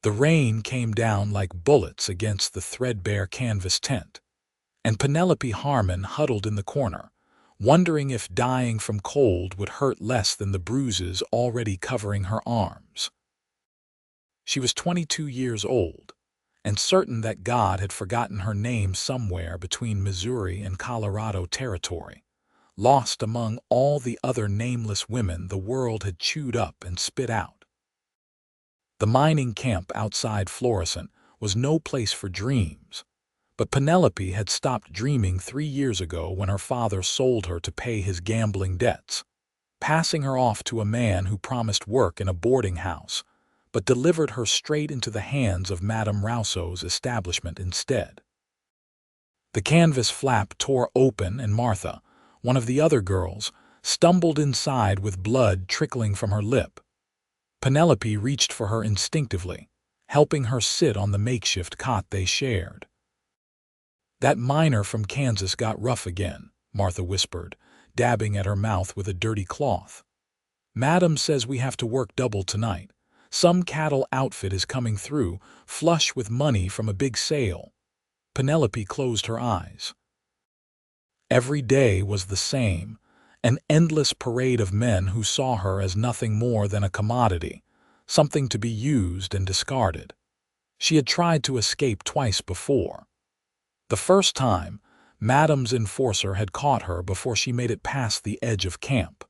The rain came down like bullets against the threadbare canvas tent, and Penelope Harmon huddled in the corner, wondering if dying from cold would hurt less than the bruises already covering her arms. She was 22 years old, and certain that God had forgotten her name somewhere between Missouri and Colorado territory, lost among all the other nameless women the world had chewed up and spit out. The mining camp outside Florissant was no place for dreams, but Penelope had stopped dreaming 3 years ago when her father sold her to pay his gambling debts, passing her off to a man who promised work in a boarding house, but delivered her straight into the hands of Madame Rousseau's establishment instead. The canvas flap tore open and Martha, one of the other girls, stumbled inside with blood trickling from her lip. Penelope reached for her instinctively, helping her sit on the makeshift cot they shared. "That miner from Kansas got rough again," Martha whispered, dabbing at her mouth with a dirty cloth. "Madam says we have to work double tonight. Some cattle outfit is coming through, flush with money from a big sale." Penelope closed her eyes. Every day was the same, an endless parade of men who saw her as nothing more than a commodity, something to be used and discarded. She had tried to escape twice before. The first time, Madame's enforcer had caught her before she made it past the edge of camp.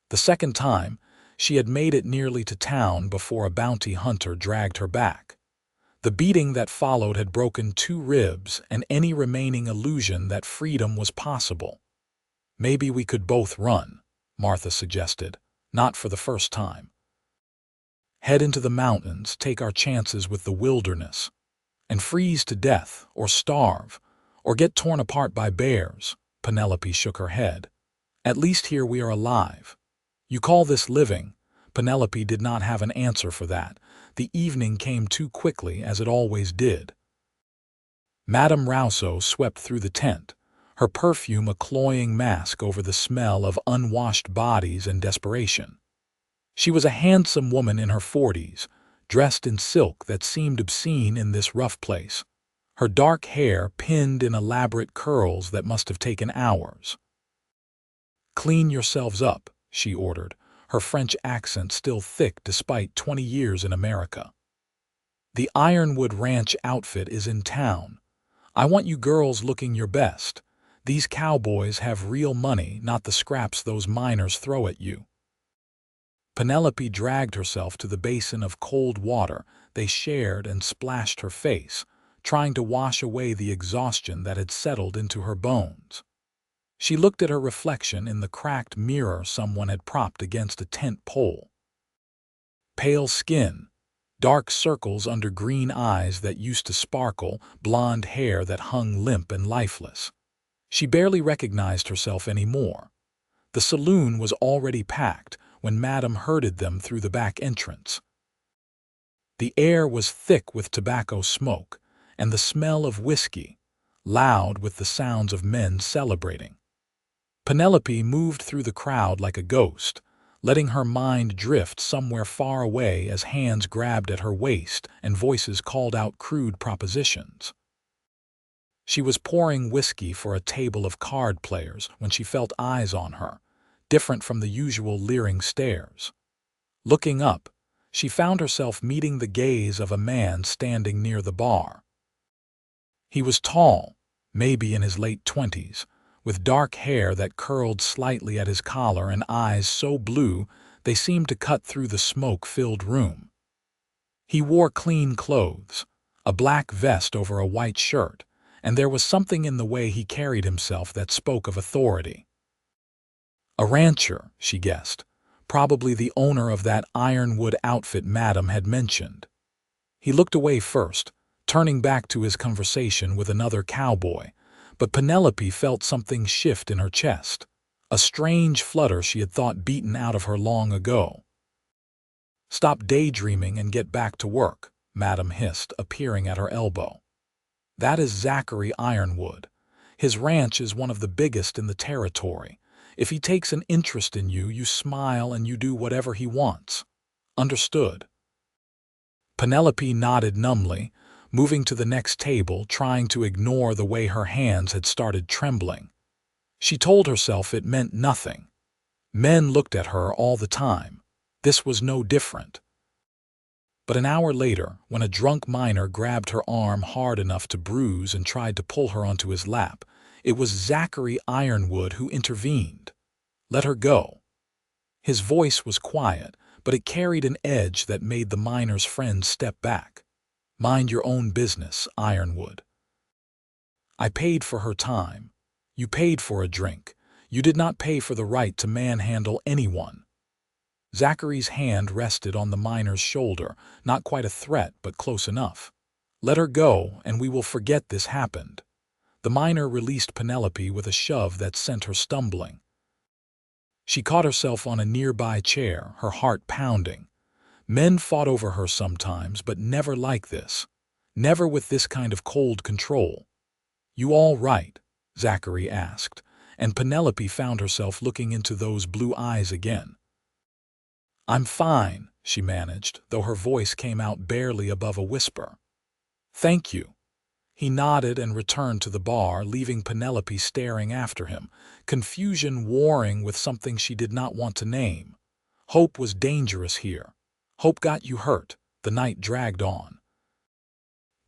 The second time, she had made it nearly to town before a bounty hunter dragged her back. The beating that followed had broken 2 ribs and any remaining illusion that freedom was possible. "Maybe we could both run," Martha suggested, "not for the first time. Head into the mountains, take our chances with the wilderness, and freeze to death, or starve, or get torn apart by bears." Penelope shook her head. "At least here we are alive. You call this living?" Penelope did not have an answer for that. The evening came too quickly, as it always did. Madame Rousseau swept through the tent, her perfume a cloying mask over the smell of unwashed bodies and desperation. She was a handsome woman in her 40s, dressed in silk that seemed obscene in this rough place, her dark hair pinned in elaborate curls that must have taken hours. "Clean yourselves up," she ordered, her French accent still thick despite 20 years in America. "The Ironwood Ranch outfit is in town. I want you girls looking your best. These cowboys have real money, not the scraps those miners throw at you." Penelope dragged herself to the basin of cold water they shared and splashed her face, trying to wash away the exhaustion that had settled into her bones. She looked at her reflection in the cracked mirror someone had propped against a tent pole. Pale skin, dark circles under green eyes that used to sparkle, blonde hair that hung limp and lifeless. She barely recognized herself anymore. The saloon was already packed when Madame herded them through the back entrance. The air was thick with tobacco smoke and the smell of whiskey, loud with the sounds of men celebrating. Penelope moved through the crowd like a ghost, letting her mind drift somewhere far away as hands grabbed at her waist and voices called out crude propositions. She was pouring whiskey for a table of card players when she felt eyes on her, different from the usual leering stares. Looking up, she found herself meeting the gaze of a man standing near the bar. He was tall, maybe in his late 20s, with dark hair that curled slightly at his collar and eyes so blue they seemed to cut through the smoke-filled room. He wore clean clothes, a black vest over a white shirt, and there was something in the way he carried himself that spoke of authority. A rancher, she guessed, probably the owner of that Ironwood outfit Madame had mentioned. He looked away first, turning back to his conversation with another cowboy, but Penelope felt something shift in her chest, a strange flutter she had thought beaten out of her long ago. "Stop daydreaming and get back to work," Madame hissed, appearing at her elbow. "That is Zachary Ironwood. His ranch is one of the biggest in the territory. If he takes an interest in you, you smile and you do whatever he wants. Understood?" Penelope nodded numbly, moving to the next table, trying to ignore the way her hands had started trembling. She told herself it meant nothing. Men looked at her all the time. This was no different. But an hour later, when a drunk miner grabbed her arm hard enough to bruise and tried to pull her onto his lap, it was Zachary Ironwood who intervened. "Let her go." His voice was quiet, but it carried an edge that made the miner's friend step back. "Mind your own business, Ironwood. I paid for her time. You paid for a drink. You did not pay for the right to manhandle anyone." Zachary's hand rested on the miner's shoulder, not quite a threat, but close enough. "Let her go, and we will forget this happened." The miner released Penelope with a shove that sent her stumbling. She caught herself on a nearby chair, her heart pounding. Men fought over her sometimes, but never like this. Never with this kind of cold control. "You all right?" Zachary asked, and Penelope found herself looking into those blue eyes again. "I'm fine," she managed, though her voice came out barely above a whisper. "Thank you." He nodded and returned to the bar, leaving Penelope staring after him, confusion warring with something she did not want to name. Hope was dangerous here. Hope got you hurt. The night dragged on.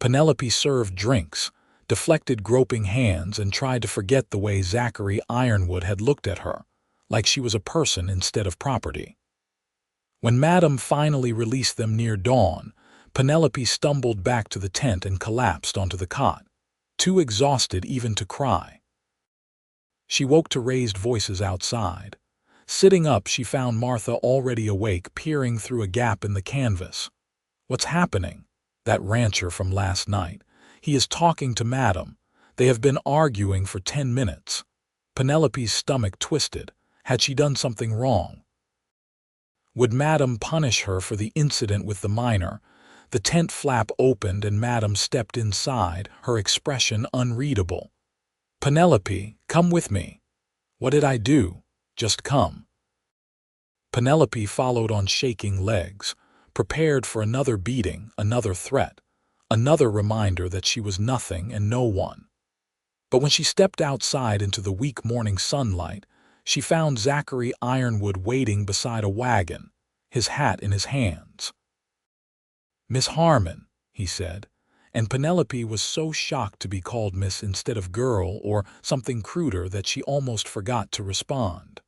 Penelope served drinks, deflected groping hands, and tried to forget the way Zachary Ironwood had looked at her, like she was a person instead of property. When Madame finally released them near dawn, Penelope stumbled back to the tent and collapsed onto the cot, too exhausted even to cry. She woke to raised voices outside. Sitting up, she found Martha already awake, peering through a gap in the canvas. "What's happening?" "That rancher from last night. He is talking to Madame. They have been arguing for 10 minutes. Penelope's stomach twisted. Had she done something wrong? Would Madame punish her for the incident with the miner? The tent flap opened and Madame stepped inside, her expression unreadable. "Penelope, come with me." "What did I do?" "Just come." Penelope followed on shaking legs, prepared for another beating, another threat, another reminder that she was nothing and no one. But when she stepped outside into the weak morning sunlight, she found Zachary Ironwood waiting beside a wagon, his hat in his hands. "Miss Harmon," he said, and Penelope was so shocked to be called Miss instead of girl or something cruder that she almost forgot to respond.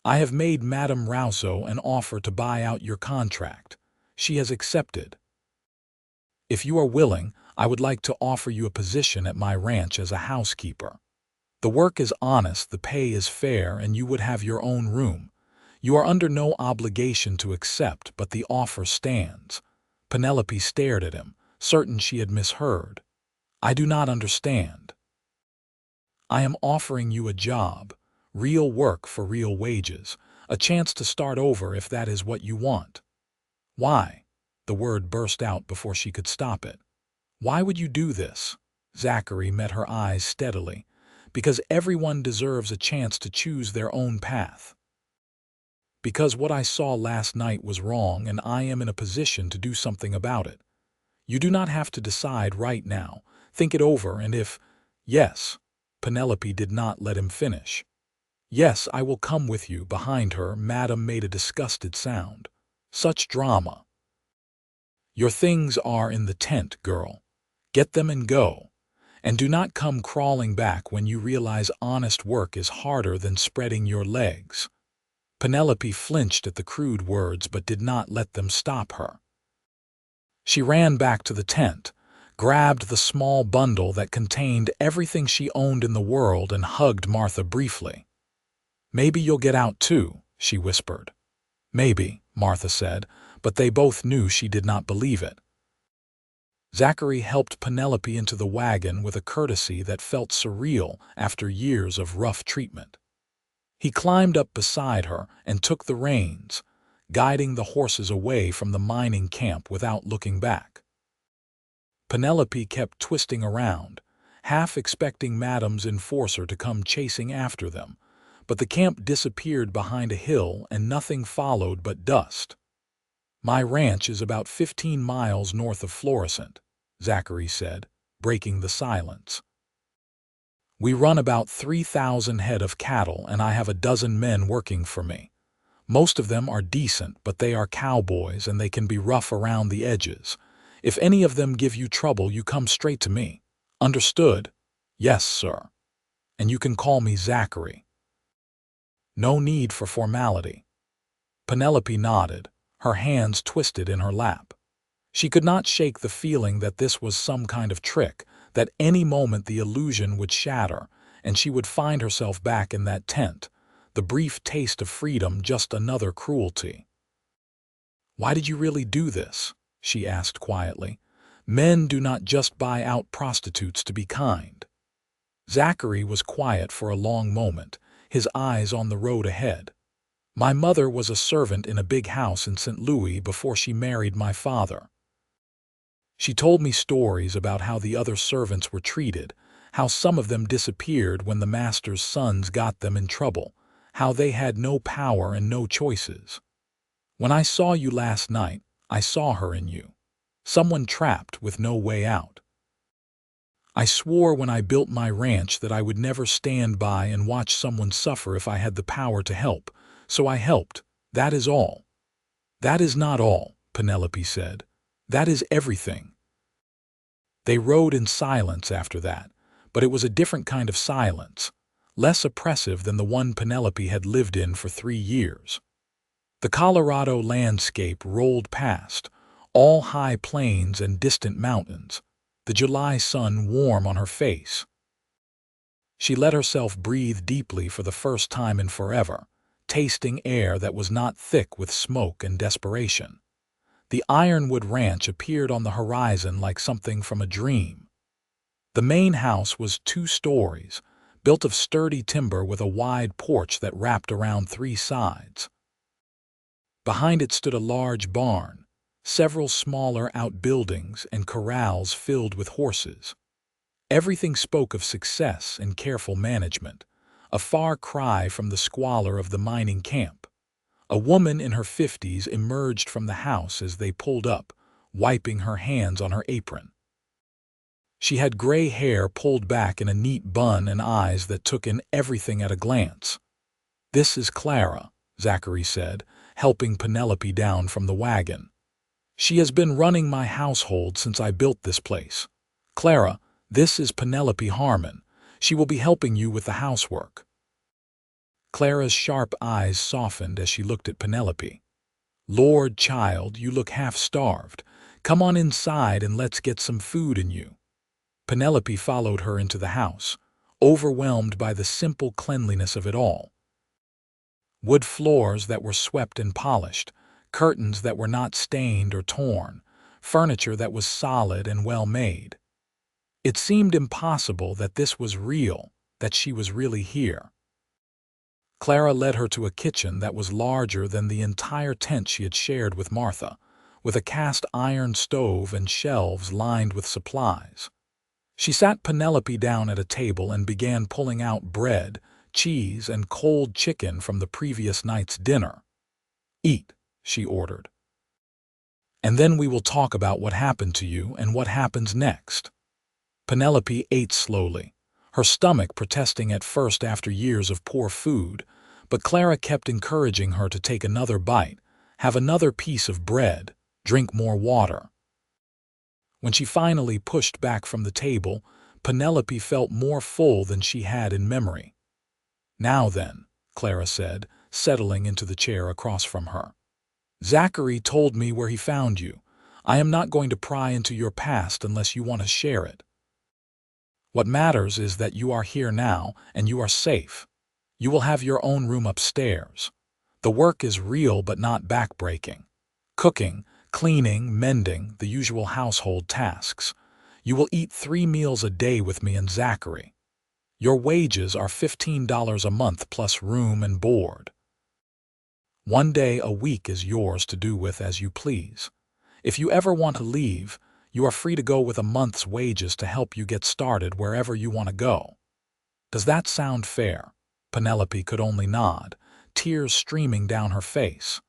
"I have made Madame Rousseau an offer to buy out your contract. She has accepted. If you are willing, I would like to offer you a position at my ranch as a housekeeper. The work is honest, the pay is fair, and you would have your own room. You are under no obligation to accept, but the offer stands." Penelope stared at him, certain she had misheard. "I do not understand." "I am offering you a job, real work for real wages, a chance to start over if that is what you want." "Why?" The word burst out before she could stop it. "Why would you do this?" Zachary met her eyes steadily. "Because everyone deserves a chance to choose their own path. Because what I saw last night was wrong and I am in a position to do something about it. You do not have to decide right now. Think it over and if—" "Yes." Penelope did not let him finish. "Yes, I will come with you." Behind her, Madame made a disgusted sound. "Such drama. Your things are in the tent, girl. Get them and go. And do not come crawling back when you realize honest work is harder than spreading your legs." Penelope flinched at the crude words but did not let them stop her. She ran back to the tent, grabbed the small bundle that contained everything she owned in the world and hugged Martha briefly. "Maybe you'll get out too," she whispered. "Maybe," Martha said, but they both knew she did not believe it. Zachary helped Penelope into the wagon with a courtesy that felt surreal after years of rough treatment. He climbed up beside her and took the reins, guiding the horses away from the mining camp without looking back. Penelope kept twisting around, half expecting Madame's enforcer to come chasing after them, but the camp disappeared behind a hill and nothing followed but dust. My ranch is about 15 miles north of Florissant, Zachary said, breaking the silence. We run about 3,000 head of cattle, and I have a dozen men working for me. Most of them are decent, but they are cowboys and they can be rough around the edges. If any of them give you trouble, you come straight to me. Understood? Yes, sir. And you can call me Zachary. No need for formality. Penelope nodded, her hands twisted in her lap. She could not shake the feeling that this was some kind of trick, that any moment the illusion would shatter, and she would find herself back in that tent, the brief taste of freedom just another cruelty. "Why did you really do this?" she asked quietly. "Men do not just buy out prostitutes to be kind." Zachary was quiet for a long moment, his eyes on the road ahead. "My mother was a servant in a big house in St. Louis before she married my father. She told me stories about how the other servants were treated, how some of them disappeared when the master's sons got them in trouble, how they had no power and no choices. When I saw you last night, I saw her in you. Someone trapped with no way out. I swore when I built my ranch that I would never stand by and watch someone suffer if I had the power to help, so I helped. That is all." "That is not all," Penelope said. "That is everything." They rode in silence after that, but it was a different kind of silence, less oppressive than the one Penelope had lived in for 3 years. The Colorado landscape rolled past, all high plains and distant mountains, the July sun warm on her face. She let herself breathe deeply for the first time in forever, tasting air that was not thick with smoke and desperation. The Ironwood Ranch appeared on the horizon like something from a dream. The main house was 2 stories, built of sturdy timber with a wide porch that wrapped around 3 sides. Behind it stood a large barn, several smaller outbuildings and corrals filled with horses. Everything spoke of success and careful management, a far cry from the squalor of the mining camp. A woman in her 50s emerged from the house as they pulled up, wiping her hands on her apron. She had gray hair pulled back in a neat bun and eyes that took in everything at a glance. "This is Clara," Zachary said, helping Penelope down from the wagon. "She has been running my household since I built this place. Clara, this is Penelope Harmon. She will be helping you with the housework." Clara's sharp eyes softened as she looked at Penelope. "Lord, child, you look half-starved. Come on inside and let's get some food in you." Penelope followed her into the house, overwhelmed by the simple cleanliness of it all. Wood floors that were swept and polished, curtains that were not stained or torn, furniture that was solid and well made. It seemed impossible that this was real, that she was really here. Clara led her to a kitchen that was larger than the entire tent she had shared with Martha, with a cast iron stove and shelves lined with supplies. She sat Penelope down at a table and began pulling out bread, cheese, and cold chicken from the previous night's dinner. "Eat," she ordered. "And then we will talk about what happened to you and what happens next." Penelope ate slowly, her stomach protesting at first after years of poor food, but Clara kept encouraging her to take another bite, have another piece of bread, drink more water. When she finally pushed back from the table, Penelope felt more full than she had in memory. "Now then," Clara said, settling into the chair across from her. "Zachary told me where he found you. I am not going to pry into your past unless you want to share it. What matters is that you are here now and you are safe. You will have your own room upstairs. The work is real but not backbreaking. Cooking, cleaning, mending, the usual household tasks. You will eat 3 meals a day with me and Zachary. Your wages are $15 a month plus room and board. 1 day a week is yours to do with as you please. If you ever want to leave, you are free to go with a month's wages to help you get started wherever you want to go. Does that sound fair?" Penelope could only nod, tears streaming down her face.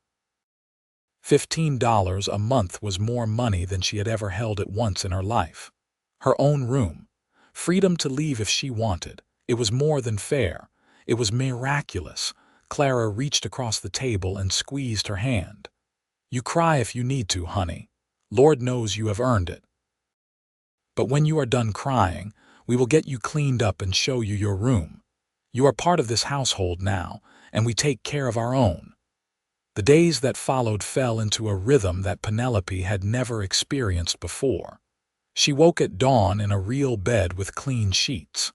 $15 a month was more money than she had ever held at once in her life. Her own room, freedom to leave if she wanted. It was more than fair. It was miraculous. Clara reached across the table and squeezed her hand. You cry if you need to, honey. Lord knows you have earned it. But when you are done crying, we will get you cleaned up and show you your room. You are part of this household now, and we take care of our own. The days that followed fell into a rhythm that Penelope had never experienced before. She woke at dawn in a real bed with clean sheets.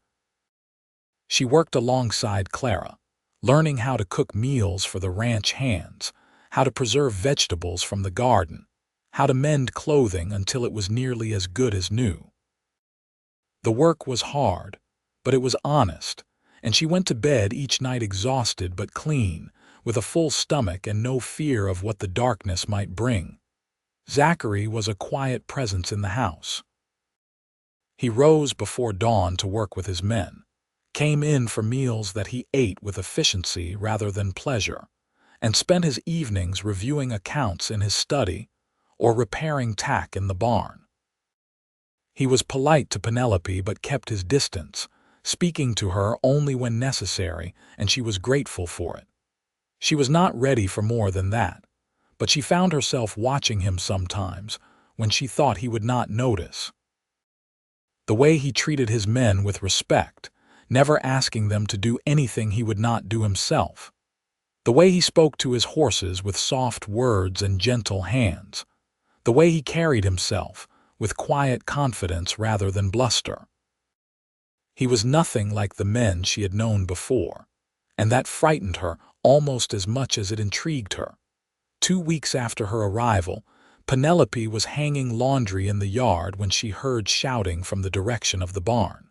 She worked alongside Clara, learning how to cook meals for the ranch hands, how to preserve vegetables from the garden, how to mend clothing until it was nearly as good as new. The work was hard, but it was honest, and she went to bed each night exhausted but clean, with a full stomach and no fear of what the darkness might bring. Zachary was a quiet presence in the house. He rose before dawn to work with his men, came in for meals that he ate with efficiency rather than pleasure, and spent his evenings reviewing accounts in his study or repairing tack in the barn. He was polite to Penelope but kept his distance, speaking to her only when necessary, and she was grateful for it. She was not ready for more than that, but she found herself watching him sometimes when she thought he would not notice. The way he treated his men with respect, never asking them to do anything he would not do himself. The way he spoke to his horses with soft words and gentle hands. The way he carried himself, with quiet confidence rather than bluster. He was nothing like the men she had known before, and that frightened her almost as much as it intrigued her. 2 weeks after her arrival, Penelope was hanging laundry in the yard when she heard shouting from the direction of the barn.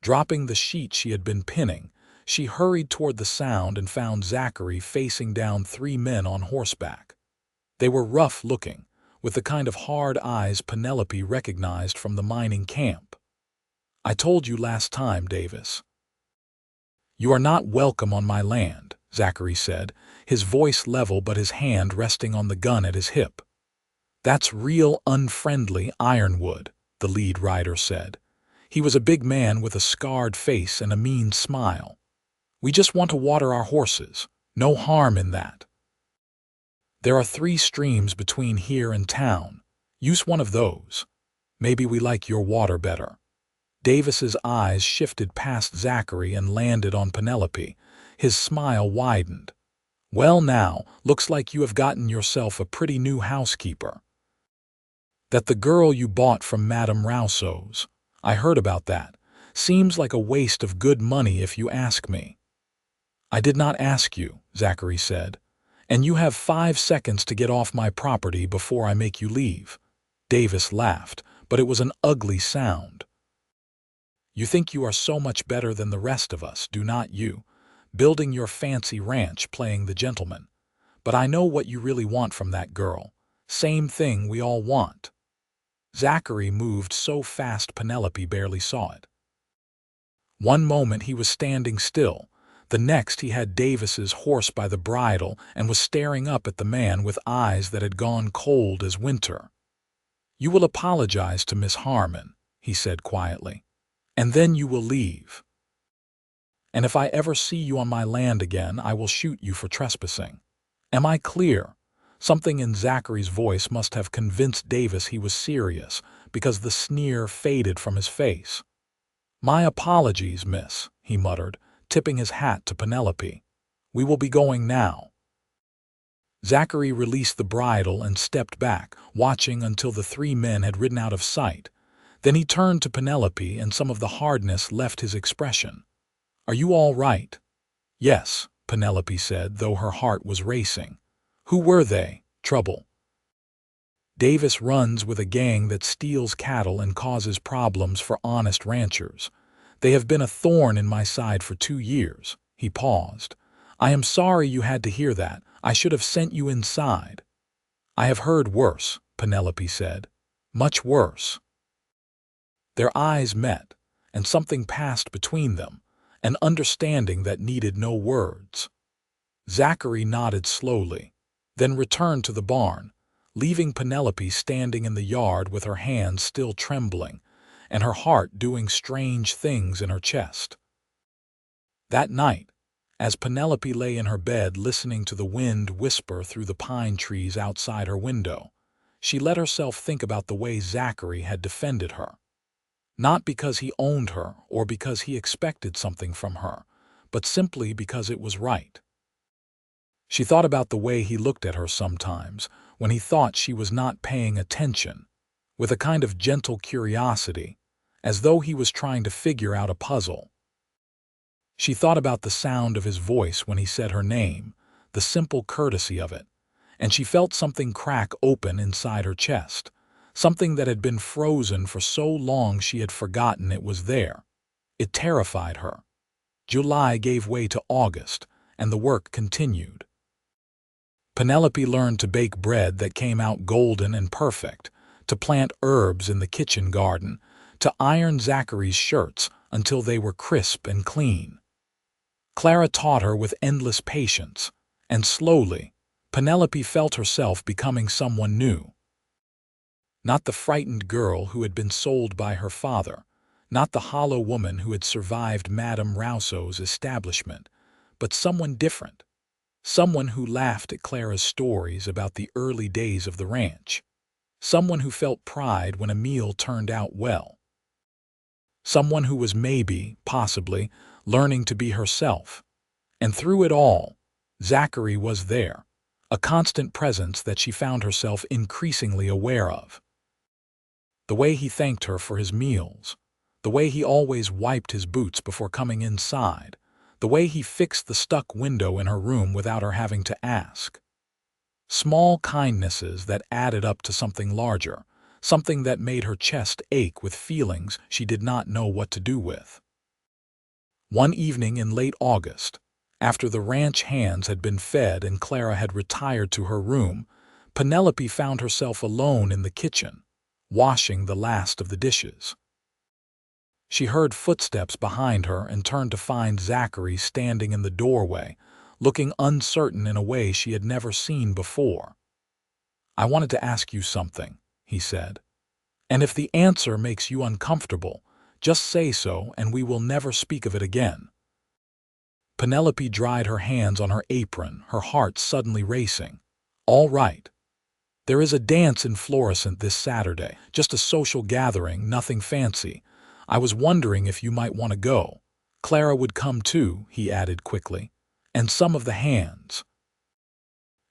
Dropping the sheet she had been pinning, she hurried toward the sound and found Zachary facing down 3 men on horseback. They were rough-looking, with the kind of hard eyes Penelope recognized from the mining camp. "I told you last time, Davis. You are not welcome on my land," Zachary said, his voice level but his hand resting on the gun at his hip. "That's real unfriendly, Ironwood," the lead rider said. He was a big man with a scarred face and a mean smile. "We just want to water our horses. No harm in that. There are 3 streams between here and town. Use one of those. Maybe we like your water better." Davis's eyes shifted past Zachary and landed on Penelope. His smile widened. "Well now, looks like you have gotten yourself a pretty new housekeeper. That the girl you bought from Madame Rousseau's. I heard about that. Seems like a waste of good money if you ask me." "I did not ask you," Zachary said. "And you have 5 seconds to get off my property before I make you leave." Davis laughed, but it was an ugly sound. "You think you are so much better than the rest of us, do not you? Building your fancy ranch, playing the gentleman. But I know what you really want from that girl. Same thing we all want." Zachary moved so fast Penelope barely saw it. One moment he was standing still. The next he had Davis's horse by the bridle and was staring up at the man with eyes that had gone cold as winter. "You will apologize to Miss Harmon," he said quietly, "and then you will leave. And if I ever see you on my land again, I will shoot you for trespassing. Am I clear?" Something in Zachary's voice must have convinced Davis he was serious, because the sneer faded from his face. "My apologies, miss," he muttered, tipping his hat to Penelope. "We will be going now." Zachary released the bridle and stepped back, watching until the 3 men had ridden out of sight. Then he turned to Penelope, and some of the hardness left his expression. "Are you all right?" "Yes," Penelope said, though her heart was racing. "Who were they? Trouble?" "Davis runs with a gang that steals cattle and causes problems for honest ranchers. They have been a thorn in my side for 2 years." He paused. "I am sorry you had to hear that. I should have sent you inside." "I have heard worse," Penelope said. "Much worse." Their eyes met, and something passed between them, an understanding that needed no words. Zachary nodded slowly. then returned to the barn, leaving Penelope standing in the yard with her hands still trembling and her heart doing strange things in her chest. That night, as Penelope lay in her bed listening to the wind whisper through the pine trees outside her window, she let herself think about the way Zachary had defended her. Not because he owned her or because he expected something from her, but simply because it was right. She thought about the way he looked at her sometimes when he thought she was not paying attention, with a kind of gentle curiosity, as though he was trying to figure out a puzzle. She thought about the sound of his voice when he said her name, the simple courtesy of it, and she felt something crack open inside her chest, something that had been frozen for so long she had forgotten it was there. It terrified her. July gave way to August, and the work continued. Penelope learned to bake bread that came out golden and perfect, to plant herbs in the kitchen garden, to iron Zachary's shirts until they were crisp and clean. Clara taught her with endless patience, and slowly, Penelope felt herself becoming someone new. Not the frightened girl who had been sold by her father, not the hollow woman who had survived Madame Rousseau's establishment, but someone different, someone who laughed at Clara's stories about the early days of the ranch, someone who felt pride when a meal turned out well, someone who was maybe, possibly, learning to be herself. And through it all, Zachary was there, a constant presence that she found herself increasingly aware of. The way he thanked her for his meals, the way he always wiped his boots before coming inside, the way he fixed the stuck window in her room without her having to ask. Small kindnesses that added up to something larger, something that made her chest ache with feelings she did not know what to do with. One evening in late August, after the ranch hands had been fed and Clara had retired to her room, Penelope found herself alone in the kitchen, washing the last of the dishes. She heard footsteps behind her and turned to find Zachary standing in the doorway, looking uncertain in a way she had never seen before. "I wanted to ask you something," he said. "And if the answer makes you uncomfortable, just say so and we will never speak of it again." Penelope dried her hands on her apron, her heart suddenly racing. "All right. There is a dance in Florissant this Saturday, just a social gathering, nothing fancy. I was wondering if you might want to go. Clara would come too," he added quickly, "and some of the hands.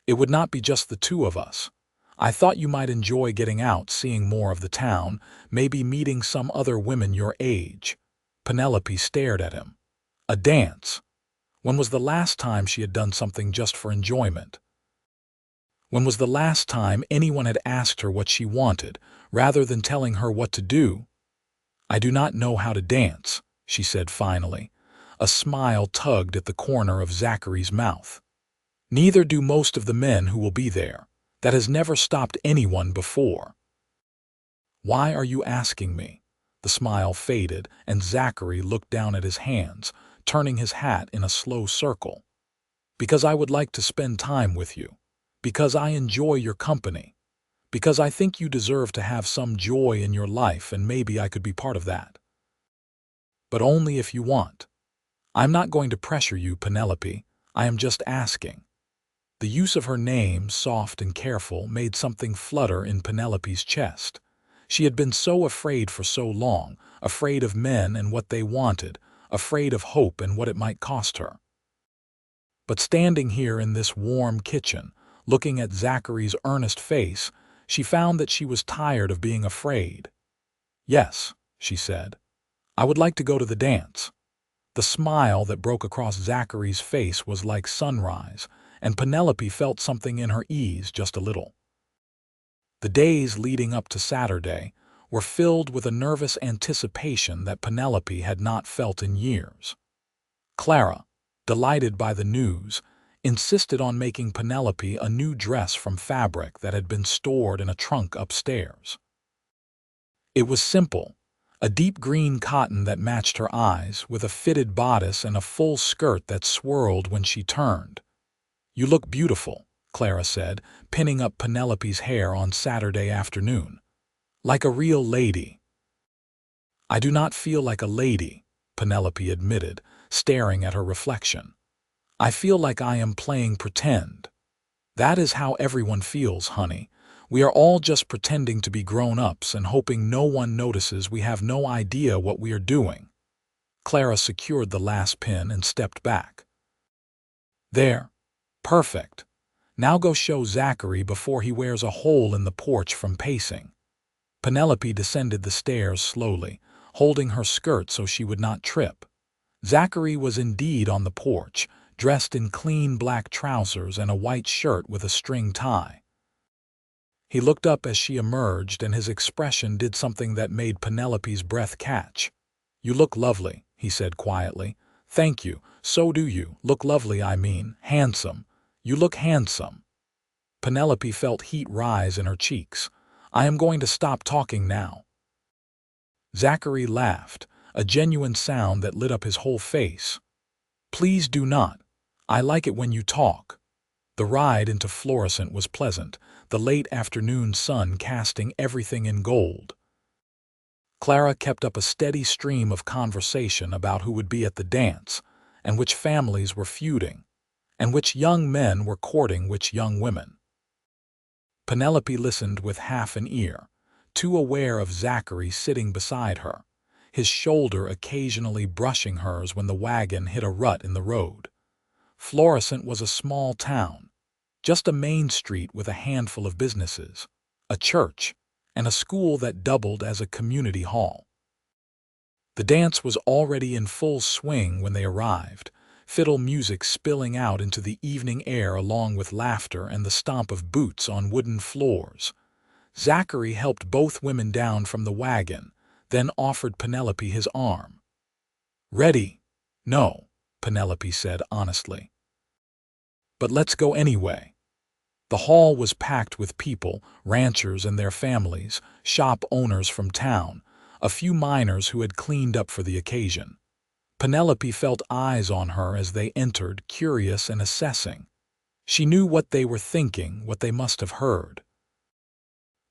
It would not be just the two of us. I thought you might enjoy getting out, seeing more of the town, maybe meeting some other women your age." Penelope stared at him. A dance? When was the last time she had done something just for enjoyment? When was the last time anyone had asked her what she wanted, rather than telling her what to do? "I do not know how to dance," she said finally. A smile tugged at the corner of Zachary's mouth. "Neither do most of the men who will be there. That has never stopped anyone before." "Why are you asking me?" The smile faded, and Zachary looked down at his hands, turning his hat in a slow circle. "Because I would like to spend time with you. Because I enjoy your company. Because I think you deserve to have some joy in your life, and maybe I could be part of that. But only if you want. I'm not going to pressure you, Penelope. I am just asking." The use of her name, soft and careful, made something flutter in Penelope's chest. She had been so afraid for so long, afraid of men and what they wanted, afraid of hope and what it might cost her. But standing here in this warm kitchen, looking at Zachary's earnest face, she found that she was tired of being afraid. "Yes," she said. "I would like to go to the dance." The smile that broke across Zachary's face was like sunrise, and Penelope felt something in her ease just a little. The days leading up to Saturday were filled with a nervous anticipation that Penelope had not felt in years. Clara, delighted by the news, insisted on making Penelope a new dress from fabric that had been stored in a trunk upstairs. It was simple, a deep green cotton that matched her eyes, with a fitted bodice and a full skirt that swirled when she turned. "You look beautiful," Clara said, pinning up Penelope's hair on Saturday afternoon. Like a real lady. I do not feel like a lady, Penelope admitted, staring at her reflection. I feel like I am playing pretend. That is how everyone feels, honey. We are all just pretending to be grown-ups and hoping no one notices we have no idea what we are doing. Clara secured the last pin and stepped back. There. Perfect. Now go show Zachary before he wears a hole in the porch from pacing. Penelope descended the stairs slowly, holding her skirt so she would not trip. Zachary was indeed on the porch, dressed in clean black trousers and a white shirt with a string tie. He looked up as she emerged, and his expression did something that made Penelope's breath catch. "You look lovely," he said quietly. "Thank you. So do you. Look lovely, I mean. Handsome. You look handsome." Penelope felt heat rise in her cheeks. "I am going to stop talking now." Zachary laughed, a genuine sound that lit up his whole face. "Please do not. I like it when you talk." The ride into Florissant was pleasant, the late afternoon sun casting everything in gold. Clara kept up a steady stream of conversation about who would be at the dance, and which families were feuding, and which young men were courting which young women. Penelope listened with half an ear, too aware of Zachary sitting beside her, his shoulder occasionally brushing hers when the wagon hit a rut in the road. Florissant was a small town, just a main street with a handful of businesses, a church, and a school that doubled as a community hall. The dance was already in full swing when they arrived, fiddle music spilling out into the evening air along with laughter and the stomp of boots on wooden floors. Zachary helped both women down from the wagon, then offered Penelope his arm. "Ready?" "No," Penelope said honestly. "But let's go anyway." The hall was packed with people, ranchers and their families, shop owners from town, a few miners who had cleaned up for the occasion. Penelope felt eyes on her as they entered, curious and assessing. She knew what they were thinking, what they must have heard.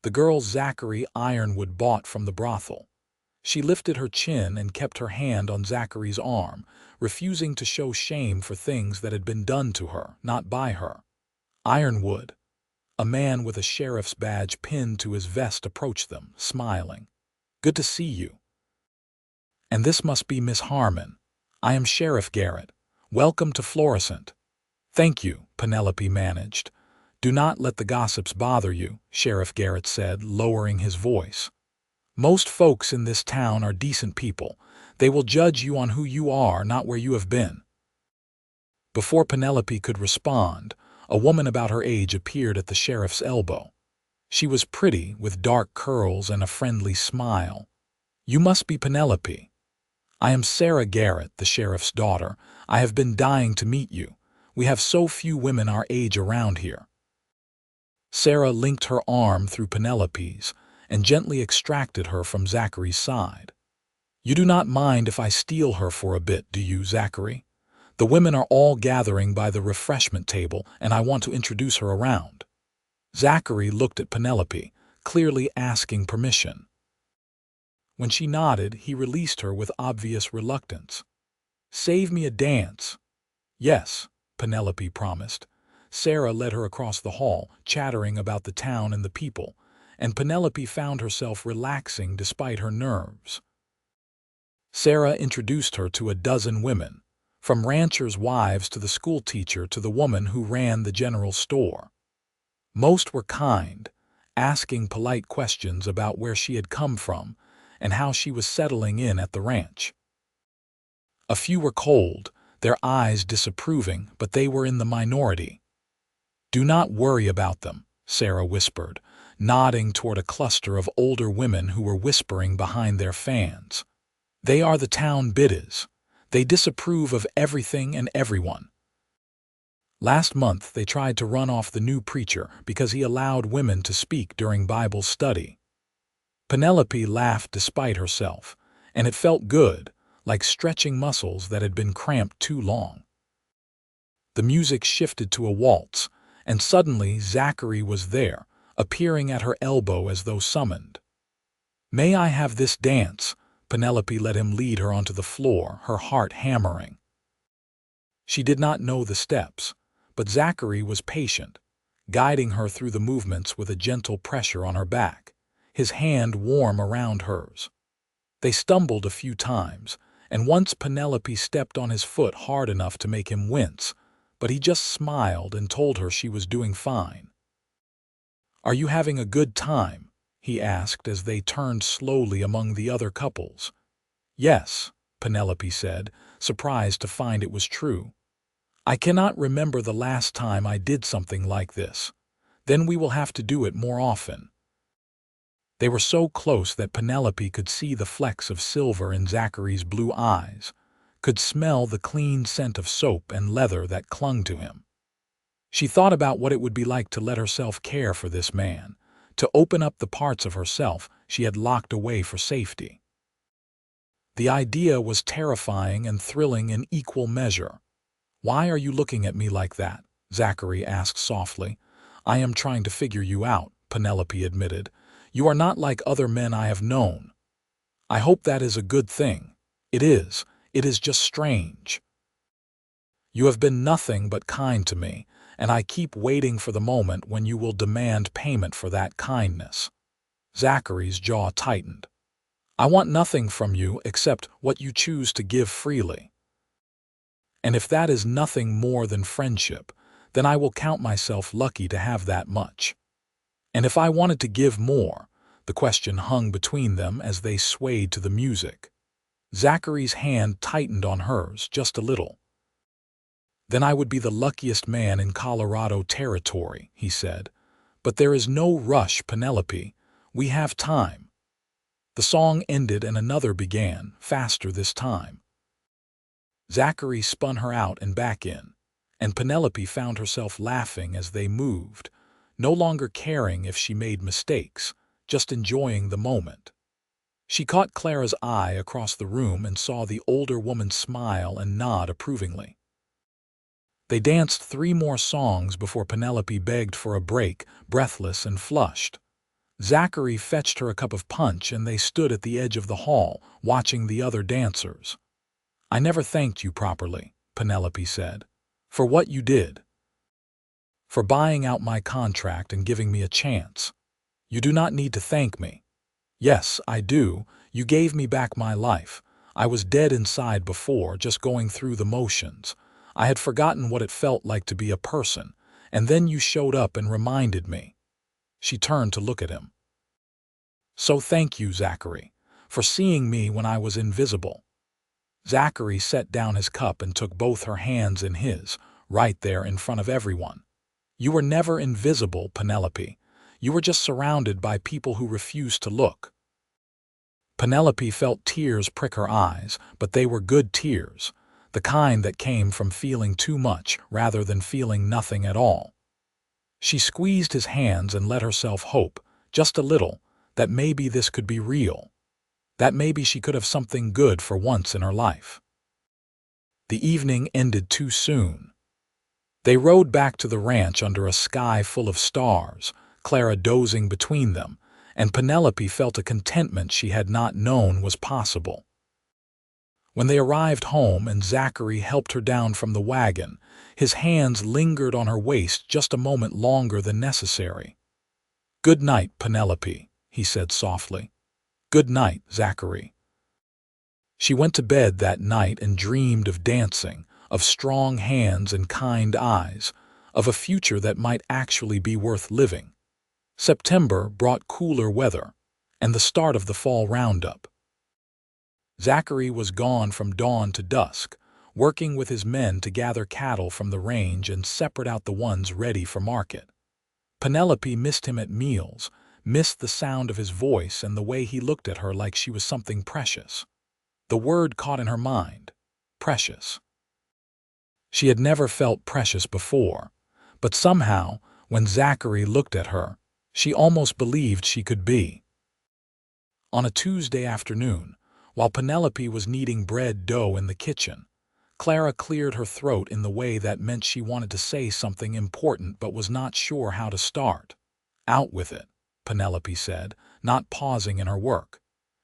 The girl Zachary Ironwood bought from the brothel. She lifted her chin and kept her hand on Zachary's arm, refusing to show shame for things that had been done to her, not by her. Ironwood, a man with a sheriff's badge pinned to his vest, approached them, smiling. "Good to see you. And this must be Miss Harmon. I am Sheriff Garrett. Welcome to Florissant." "Thank you," Penelope managed. "Do not let the gossips bother you," Sheriff Garrett said, lowering his voice. "Most folks in this town are decent people. They will judge you on who you are, not where you have been." Before Penelope could respond, a woman about her age appeared at the sheriff's elbow. She was pretty, with dark curls and a friendly smile. "You must be Penelope." "I am Sarah Garrett, the sheriff's daughter. I have been dying to meet you. We have so few women our age around here." Sarah linked her arm through Penelope's and gently extracted her from Zachary's side. "You do not mind if I steal her for a bit, do you, Zachary? The women are all gathering by the refreshment table, and I want to introduce her around." Zachary looked at Penelope, clearly asking permission. When she nodded, he released her with obvious reluctance. "Save me a dance." "Yes," Penelope promised. Sarah led her across the hall, chattering about the town and the people, and Penelope found herself relaxing despite her nerves. Sarah introduced her to a dozen women, from ranchers' wives to the school teacher to the woman who ran the general store. Most were kind, asking polite questions about where she had come from and how she was settling in at the ranch. A few were cold, their eyes disapproving, but they were in the minority. "Do not worry about them," Sarah whispered, nodding toward a cluster of older women who were whispering behind their fans. "They are the town biddies. They disapprove of everything and everyone. Last month they tried to run off the new preacher because he allowed women to speak during Bible study." Penelope laughed despite herself, and it felt good, like stretching muscles that had been cramped too long. The music shifted to a waltz, and suddenly Zachary was there, appearing at her elbow as though summoned. "May I have this dance?" Penelope let him lead her onto the floor, her heart hammering. She did not know the steps, but Zachary was patient, guiding her through the movements with a gentle pressure on her back, his hand warm around hers. They stumbled a few times, and once Penelope stepped on his foot hard enough to make him wince, but he just smiled and told her she was doing fine. "Are you having a good time?" he asked as they turned slowly among the other couples. "Yes," Penelope said, surprised to find it was true. "I cannot remember the last time I did something like this. Then we will have to do it more often." They were so close that Penelope could see the flecks of silver in Zachary's blue eyes, could smell the clean scent of soap and leather that clung to him. She thought about what it would be like to let herself care for this man, to open up the parts of herself she had locked away for safety. The idea was terrifying and thrilling in equal measure. "Why are you looking at me like that?" Zachary asked softly. "I am trying to figure you out," Penelope admitted. "You are not like other men I have known." "I hope that is a good thing." It is just strange. "You have been nothing but kind to me, and I keep waiting for the moment when you will demand payment for that kindness." Zachary's jaw tightened. "I want nothing from you except what you choose to give freely. And if that is nothing more than friendship, then I will count myself lucky to have that much. And if I wanted to give more," the question hung between them as they swayed to the music. Zachary's hand tightened on hers just a little. "Then I would be the luckiest man in Colorado territory," he said. "But there is no rush, Penelope. We have time." The song ended and another began, faster this time. Zachary spun her out and back in, and Penelope found herself laughing as they moved, no longer caring if she made mistakes, just enjoying the moment. She caught Clara's eye across the room and saw the older woman smile and nod approvingly. They danced 3 more songs before Penelope begged for a break, breathless and flushed. Zachary fetched her a cup of punch and they stood at the edge of the hall, watching the other dancers. "I never thanked you properly," Penelope said. "For what you did. For buying out my contract and giving me a chance. You do not need to thank me." "Yes, I do. You gave me back my life. I was dead inside before, just going through the motions. I had forgotten what it felt like to be a person, and then you showed up and reminded me." She turned to look at him. "So thank you, Zachary, for seeing me when I was invisible." Zachary set down his cup and took both her hands in his, right there in front of everyone. "You were never invisible, Penelope. You were just surrounded by people who refused to look." Penelope felt tears prick her eyes, but they were good tears, the kind that came from feeling too much rather than feeling nothing at all. She squeezed his hands and let herself hope, just a little, that maybe this could be real, that maybe she could have something good for once in her life. The evening ended too soon. They rode back to the ranch under a sky full of stars, Clara dozing between them, and Penelope felt a contentment she had not known was possible. When they arrived home and Zachary helped her down from the wagon, his hands lingered on her waist just a moment longer than necessary. "Good night, Penelope," he said softly. "Good night, Zachary." She went to bed that night and dreamed of dancing, of strong hands and kind eyes, of a future that might actually be worth living. September brought cooler weather, and the start of the fall roundup. Zachary was gone from dawn to dusk, working with his men to gather cattle from the range and separate out the ones ready for market. Penelope missed him at meals, missed the sound of his voice and the way he looked at her like she was something precious. The word caught in her mind, precious. She had never felt precious before, but somehow, when Zachary looked at her, she almost believed she could be. On a Tuesday afternoon, while Penelope was kneading bread dough in the kitchen, Clara cleared her throat in the way that meant she wanted to say something important but was not sure how to start. "Out with it," Penelope said, not pausing in her work.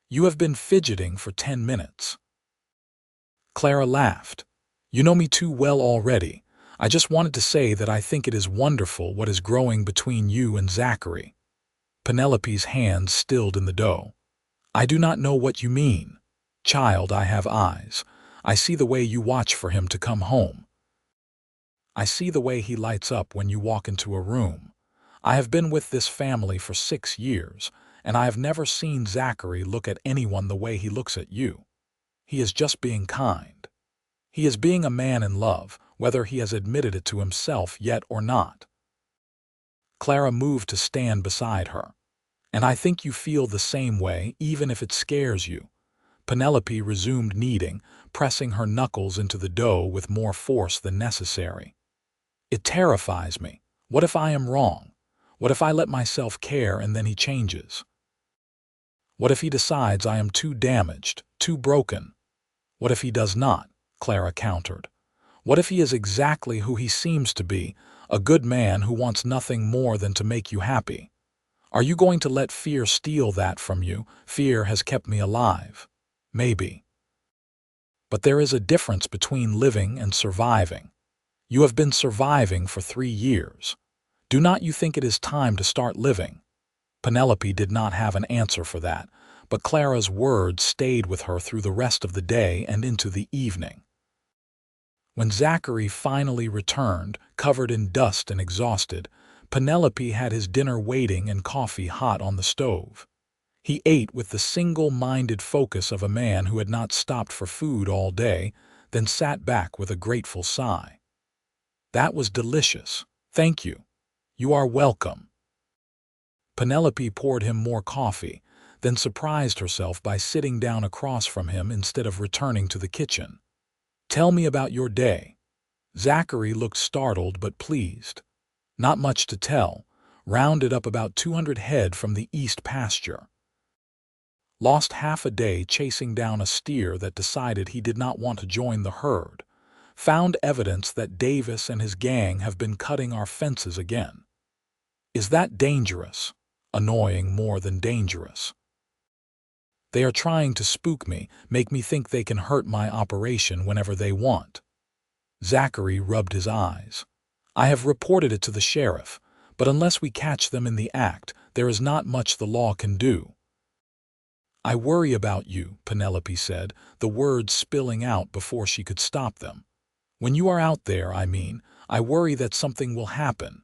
"You have been fidgeting for 10 minutes." Clara laughed. "You know me too well already. I just wanted to say that I think it is wonderful what is growing between you and Zachary." Penelope's hands stilled in the dough. "I do not know what you mean. Child, I have eyes. I see the way you watch for him to come home. I see the way he lights up when you walk into a room. I have been with this family for 6 years, and I have never seen Zachary look at anyone the way he looks at you. He is just being kind. He is being a man in love, whether he has admitted it to himself yet or not." Clara moved to stand beside her. "And I think you feel the same way, even if it scares you." Penelope resumed kneading, pressing her knuckles into the dough with more force than necessary. "It terrifies me. What if I am wrong? What if I let myself care and then he changes? What if he decides I am too damaged, too broken?" "What if he does not?" Clara countered. "What if he is exactly who he seems to be, a good man who wants nothing more than to make you happy? Are you going to let fear steal that from you? Fear has kept me alive. Maybe. But there is a difference between living and surviving. You have been surviving for 3 years. Do not you think it is time to start living?" Penelope did not have an answer for that, but Clara's words stayed with her through the rest of the day and into the evening. When Zachary finally returned, covered in dust and exhausted, Penelope had his dinner waiting and coffee hot on the stove. He ate with the single-minded focus of a man who had not stopped for food all day, then sat back with a grateful sigh. "That was delicious. Thank you. You are welcome." Penelope poured him more coffee, then surprised herself by sitting down across from him instead of returning to the kitchen. "Tell me about your day." Zachary looked startled but pleased. "Not much to tell. Rounded up about 200 head from the east pasture. Lost half a day chasing down a steer that decided he did not want to join the herd. Found evidence that Davis and his gang have been cutting our fences again. Is that dangerous? Annoying more than dangerous. They are trying to spook me, make me think they can hurt my operation whenever they want." Zachary rubbed his eyes. "I have reported it to the sheriff, but unless we catch them in the act, there is not much the law can do." "I worry about you," Penelope said, the words spilling out before she could stop them. "When you are out there, I worry that something will happen."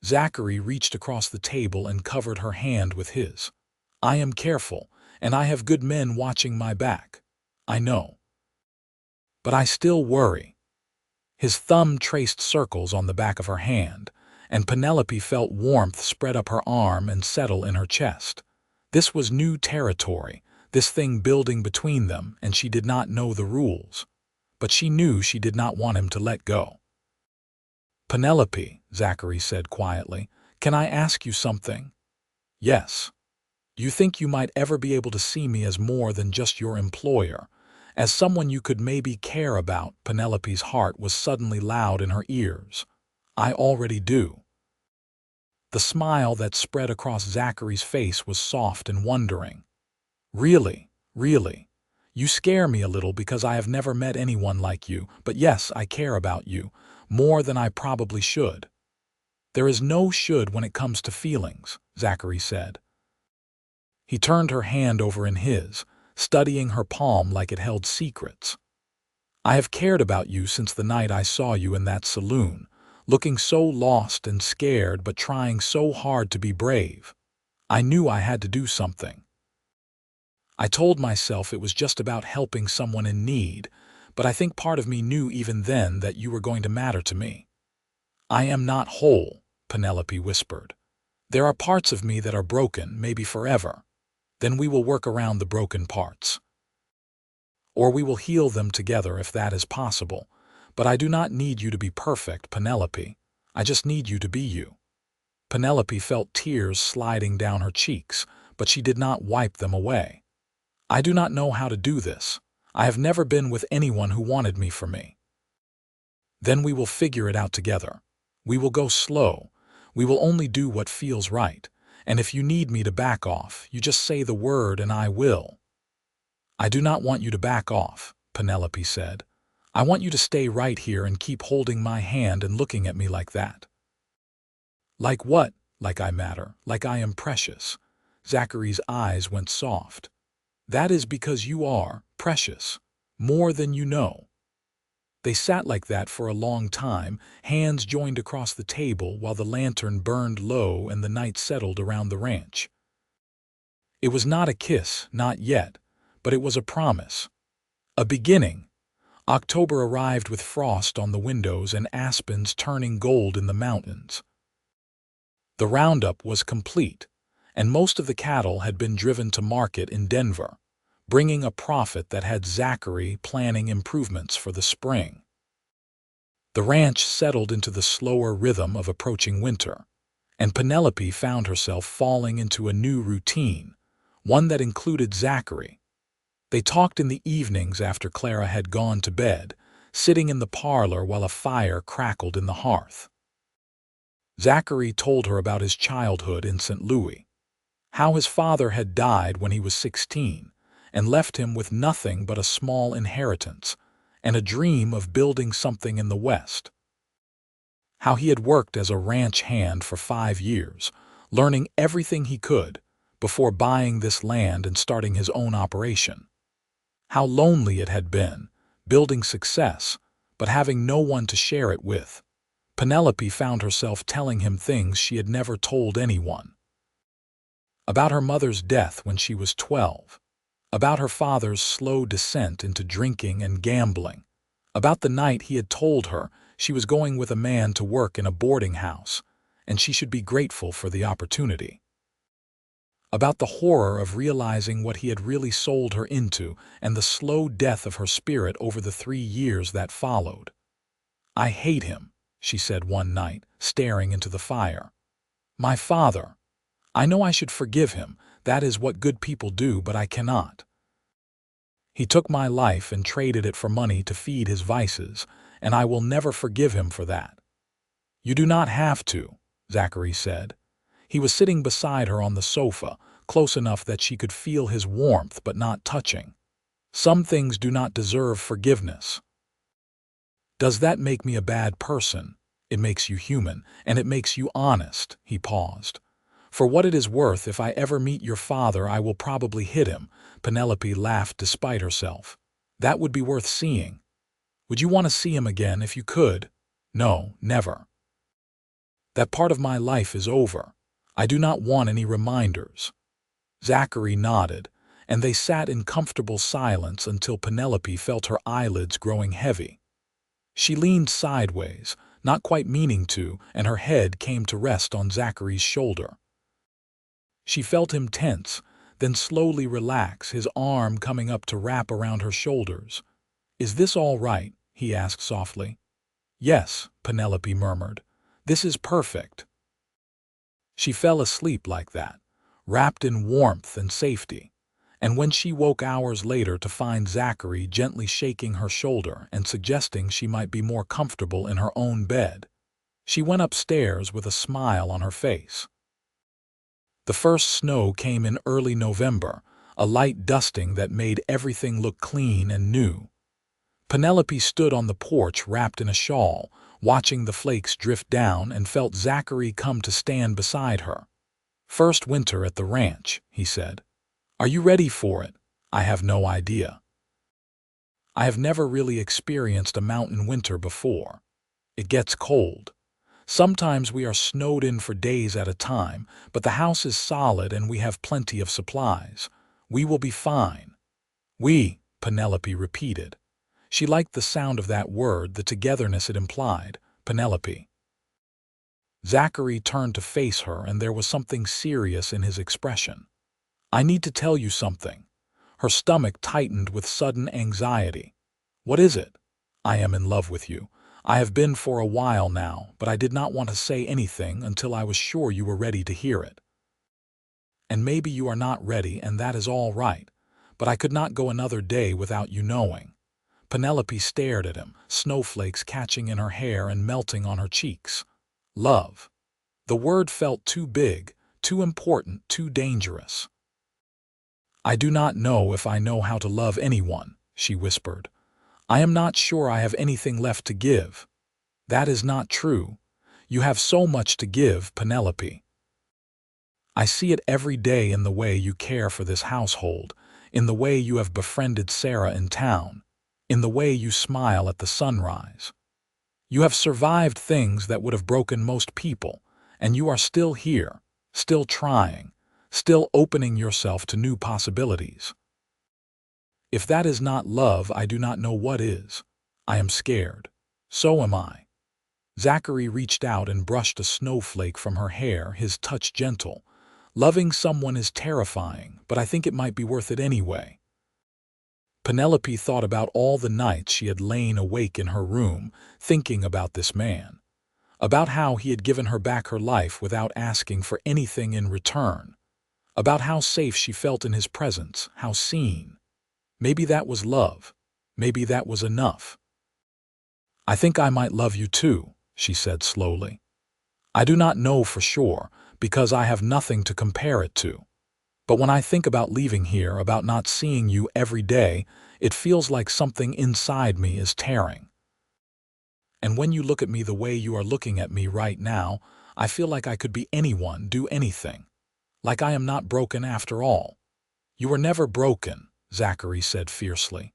Zachary reached across the table and covered her hand with his. "I am careful, and I have good men watching my back. I know. But I still worry." His thumb traced circles on the back of her hand, and Penelope felt warmth spread up her arm and settle in her chest. This was new territory, this thing building between them, and she did not know the rules. But she knew she did not want him to let go. "Penelope," Zachary said quietly, "can I ask you something?" "Yes." "You think you might ever be able to see me as more than just your employer, as someone you could maybe care about?" Penelope's heart was suddenly loud in her ears. "I already do." The smile that spread across Zachary's face was soft and wondering. "Really, really. You scare me a little because I have never met anyone like you, but yes, I care about you, more than I probably should." "There is no should when it comes to feelings," Zachary said. He turned her hand over in his, studying her palm like it held secrets. "I have cared about you since the night I saw you in that saloon, looking so lost and scared but trying so hard to be brave. I knew I had to do something. I told myself it was just about helping someone in need, but I think part of me knew even then that you were going to matter to me." "I am not whole," Penelope whispered. "There are parts of me that are broken, maybe forever. Then we will work around the broken parts. Or we will heal them together if that is possible. But I do not need you to be perfect, Penelope. I just need you to be you." Penelope felt tears sliding down her cheeks, but she did not wipe them away. "I do not know how to do this. I have never been with anyone who wanted me for me. Then we will figure it out together. We will go slow. We will only do what feels right. And if you need me to back off, you just say the word and I will." "I do not want you to back off," Penelope said. "I want you to stay right here and keep holding my hand and looking at me like that." "Like what? Like I matter, like I am precious." Zachary's eyes went soft. "That is because you are precious, more than you know." They sat like that for a long time, hands joined across the table while the lantern burned low and the night settled around the ranch. It was not a kiss, not yet, but it was a promise. A beginning. October arrived with frost on the windows and aspens turning gold in the mountains. The roundup was complete, and most of the cattle had been driven to market in Denver, bringing a profit that had Zachary planning improvements for the spring. The ranch settled into the slower rhythm of approaching winter, and Penelope found herself falling into a new routine, one that included Zachary. They talked in the evenings after Clara had gone to bed, sitting in the parlor while a fire crackled in the hearth. Zachary told her about his childhood in St. Louis, how his father had died when he was 16 and left him with nothing but a small inheritance and a dream of building something in the West. How he had worked as a ranch hand for 5 years, learning everything he could before buying this land and starting his own operation. How lonely it had been, building success, but having no one to share it with. Penelope found herself telling him things she had never told anyone. About her mother's death when she was 12. About her father's slow descent into drinking and gambling. About the night he had told her she was going with a man to work in a boarding house, and she should be grateful for the opportunity. About the horror of realizing what he had really sold her into and the slow death of her spirit over the 3 years that followed. "I hate him," she said one night, staring into the fire. "My father. I know I should forgive him. That is what good people do, but I cannot. He took my life and traded it for money to feed his vices, and I will never forgive him for that." "You do not have to," Zachary said. He was sitting beside her on the sofa, close enough that she could feel his warmth but not touching. "Some things do not deserve forgiveness." "Does that make me a bad person?" "It makes you human, and it makes you honest." He paused. "For what it is worth, if I ever meet your father, I will probably hit him." Penelope laughed despite herself. "That would be worth seeing." "Would you want to see him again if you could?" "No, never. That part of my life is over. I do not want any reminders." Zachary nodded, and they sat in comfortable silence until Penelope felt her eyelids growing heavy. She leaned sideways, not quite meaning to, and her head came to rest on Zachary's shoulder. She felt him tense, then slowly relax, his arm coming up to wrap around her shoulders. "Is this all right?" he asked softly. "Yes," Penelope murmured. "This is perfect." She fell asleep like that, wrapped in warmth and safety. And when she woke hours later to find Zachary gently shaking her shoulder and suggesting she might be more comfortable in her own bed, she went upstairs with a smile on her face. The first snow came in early November, a light dusting that made everything look clean and new. Penelope stood on the porch wrapped in a shawl, watching the flakes drift down, and felt Zachary come to stand beside her. "First winter at the ranch," he said. "Are you ready for it?" "I have no idea. I have never really experienced a mountain winter before. It gets cold. Sometimes we are snowed in for days at a time, but the house is solid and we have plenty of supplies. We will be fine." "We," Penelope repeated. She liked the sound of that word, the togetherness it implied. "Penelope." Zachary turned to face her, and there was something serious in his expression. "I need to tell you something." Her stomach tightened with sudden anxiety. "What is it?" "I am in love with you. I have been for a while now, but I did not want to say anything until I was sure you were ready to hear it. And maybe you are not ready, and that is all right. but I could not go another day without you knowing." Penelope stared at him, snowflakes catching in her hair and melting on her cheeks. Love. The word felt too big, too important, too dangerous. "I do not know if I know how to love anyone," she whispered. "I am not sure I have anything left to give." "That is not true. You have so much to give, Penelope. I see it every day in the way you care for this household, in the way you have befriended Sarah in town, in the way you smile at the sunrise. You have survived things that would have broken most people, and you are still here, still trying, still opening yourself to new possibilities. If that is not love, I do not know what is. I am scared. So am I." Zachary reached out and brushed a snowflake from her hair, his touch gentle. "Loving someone is terrifying, but I think it might be worth it anyway." Penelope thought about all the nights she had lain awake in her room, thinking about this man, about how he had given her back her life without asking for anything in return, about how safe she felt in his presence, how seen. Maybe that was love. Maybe that was enough. "I think I might love you too," she said slowly. "I do not know for sure, because I have nothing to compare it to. But when I think about leaving here, about not seeing you every day, it feels like something inside me is tearing. And when you look at me the way you are looking at me right now, I feel like I could be anyone, do anything. Like I am not broken after all." "You were never broken," Zachary said fiercely.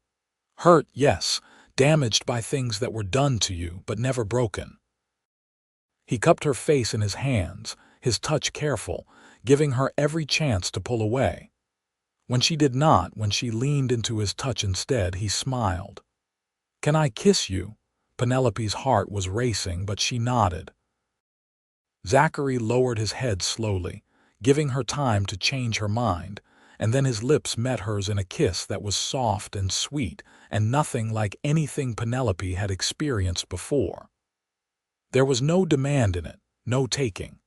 "Hurt, yes, damaged by things that were done to you, but never broken." He cupped her face in his hands, his touch careful, giving her every chance to pull away. When she did not, when she leaned into his touch instead, he smiled. "Can I kiss you?" Penelope's heart was racing, but she nodded. Zachary lowered his head slowly, giving her time to change her mind, and then his lips met hers in a kiss that was soft and sweet and nothing like anything Penelope had experienced before. There was no demand in it, no taking.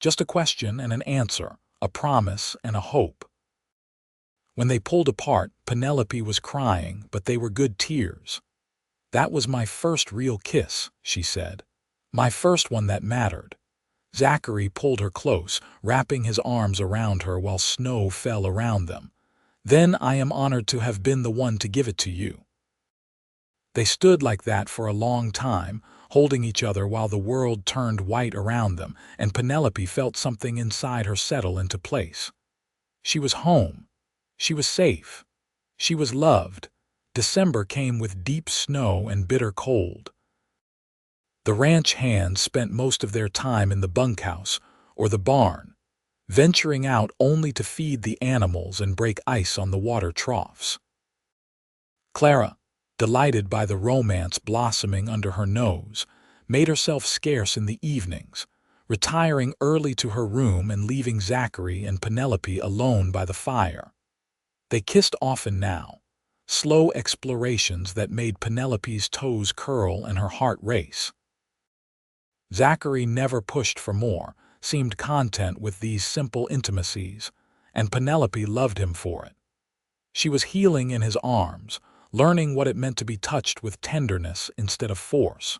Just a question and an answer, a promise and a hope. When they pulled apart, Penelope was crying, but they were good tears. "That was my first real kiss," she said. "My first one that mattered." Zachary pulled her close, wrapping his arms around her while snow fell around them. "Then I am honored to have been the one to give it to you." They stood like that for a long time, holding each other while the world turned white around them, and Penelope felt something inside her settle into place. She was home. She was safe. She was loved. December came with deep snow and bitter cold. The ranch hands spent most of their time in the bunkhouse or the barn, venturing out only to feed the animals and break ice on the water troughs. Clara, delighted by the romance blossoming under her nose, made herself scarce in the evenings, retiring early to her room and leaving Zachary and Penelope alone by the fire. They kissed often now, slow explorations that made Penelope's toes curl and her heart race. Zachary never pushed for more, seemed content with these simple intimacies, and Penelope loved him for it. She was healing in his arms, learning what it meant to be touched with tenderness instead of force.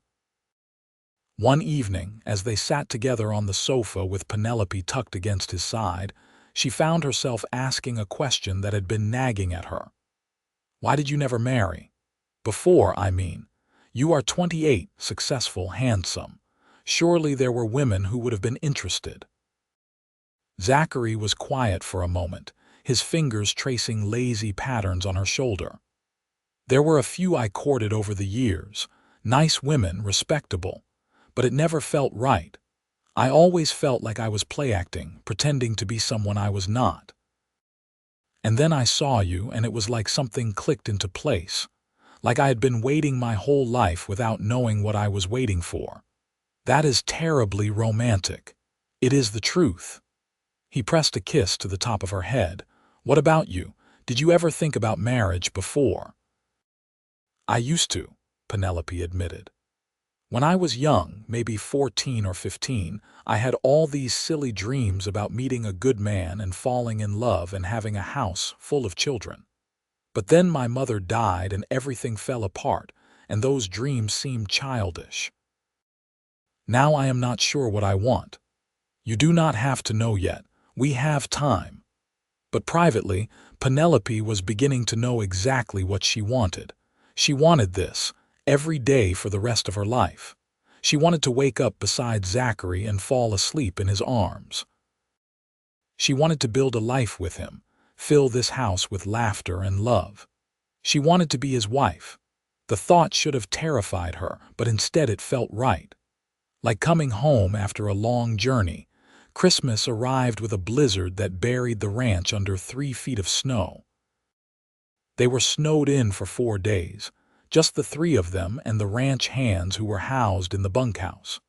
One evening, as they sat together on the sofa with Penelope tucked against his side, she found herself asking a question that had been nagging at her. "Why did you never marry? Before, I mean. You are 28, successful, handsome. Surely there were women who would have been interested." Zachary was quiet for a moment, his fingers tracing lazy patterns on her shoulder. "There were a few I courted over the years, nice women, respectable, but it never felt right. I always felt like I was play-acting, pretending to be someone I was not. And then I saw you, and it was like something clicked into place, like I had been waiting my whole life without knowing what I was waiting for. That is terribly romantic. It is the truth." He pressed a kiss to the top of her head. "What about you? Did you ever think about marriage before?" "I used to," Penelope admitted. "When I was young, maybe 14 or 15, I had all these silly dreams about meeting a good man and falling in love and having a house full of children. But then my mother died and everything fell apart, and those dreams seemed childish. Now I am not sure what I want. You do not have to know yet. We have time." But privately, Penelope was beginning to know exactly what she wanted. She wanted this, every day for the rest of her life. She wanted to wake up beside Zachary and fall asleep in his arms. She wanted to build a life with him, fill this house with laughter and love. She wanted to be his wife. The thought should have terrified her, but instead it felt right. Like coming home after a long journey, Christmas arrived with a blizzard that buried the ranch under 3 feet of snow. They were snowed in for 4 days, just the 3 of them and the ranch hands who were housed in the bunkhouse.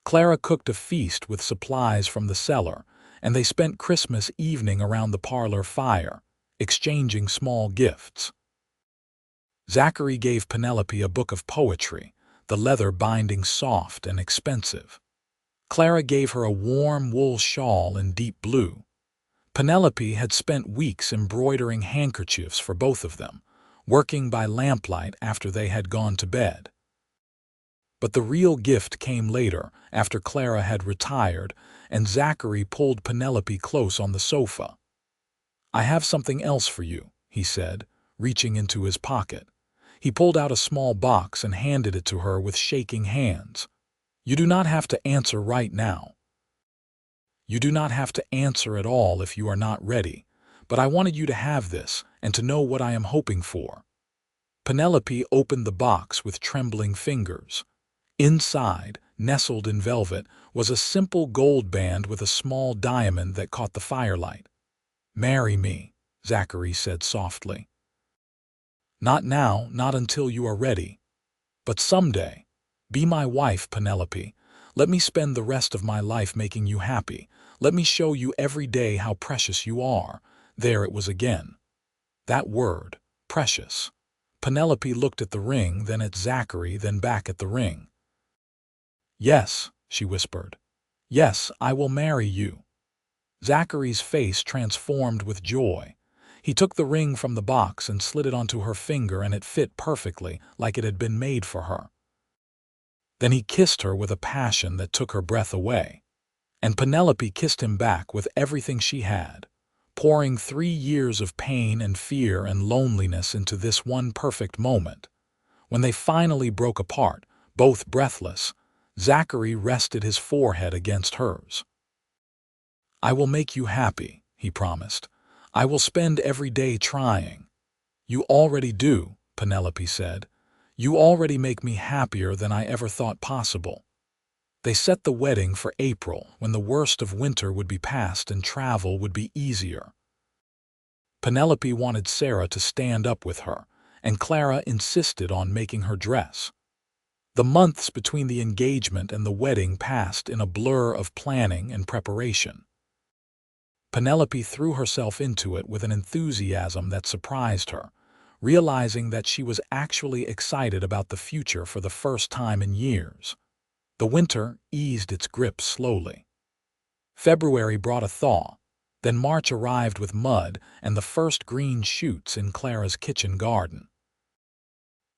Clara cooked a feast with supplies from the cellar, and they spent Christmas evening around the parlor fire, exchanging small gifts. Zachary gave Penelope a book of poetry, the leather binding soft and expensive. Clara gave her a warm wool shawl in deep blue. Penelope had spent weeks embroidering handkerchiefs for both of them, working by lamplight after they had gone to bed. But the real gift came later, after Clara had retired, and Zachary pulled Penelope close on the sofa. "I have something else for you," he said, reaching into his pocket. He pulled out a small box and handed it to her with shaking hands. "You do not have to answer right now. You do not have to answer at all if you are not ready, but I wanted you to have this and to know what I am hoping for." Penelope opened the box with trembling fingers. Inside, nestled in velvet, was a simple gold band with a small diamond that caught the firelight. "Marry me," Zachary said softly. "Not now, not until you are ready. But someday. Be my wife, Penelope. Let me spend the rest of my life making you happy. Let me show you every day how precious you are." There it was again. That word, precious. Penelope looked at the ring, then at Zachary, then back at the ring. "Yes," she whispered. "Yes, I will marry you." Zachary's face transformed with joy. He took the ring from the box and slid it onto her finger, and it fit perfectly, like it had been made for her. Then he kissed her with a passion that took her breath away. And Penelope kissed him back with everything she had, pouring 3 years of pain and fear and loneliness into this one perfect moment. When they finally broke apart, both breathless, Zachary rested his forehead against hers. "I will make you happy," he promised. "I will spend every day trying." "You already do," Penelope said. "You already make me happier than I ever thought possible." They set the wedding for April, when the worst of winter would be past and travel would be easier. Penelope wanted Sarah to stand up with her, and Clara insisted on making her dress. The months between the engagement and the wedding passed in a blur of planning and preparation. Penelope threw herself into it with an enthusiasm that surprised her, realizing that she was actually excited about the future for the first time in years. The winter eased its grip slowly. February brought a thaw. Then March arrived with mud and the first green shoots in Clara's kitchen garden.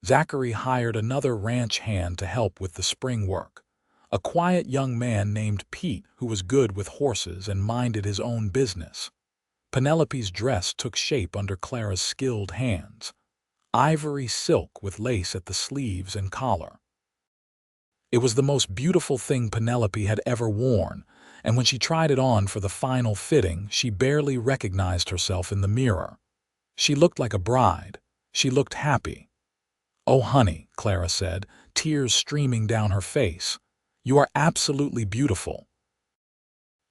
Zachary hired another ranch hand to help with the spring work, a quiet young man named Pete who was good with horses and minded his own business. Penelope's dress took shape under Clara's skilled hands, ivory silk with lace at the sleeves and collar. It was the most beautiful thing Penelope had ever worn, and when she tried it on for the final fitting, she barely recognized herself in the mirror. She looked like a bride. She looked happy. "Oh, honey," Clara said, tears streaming down her face. "You are absolutely beautiful."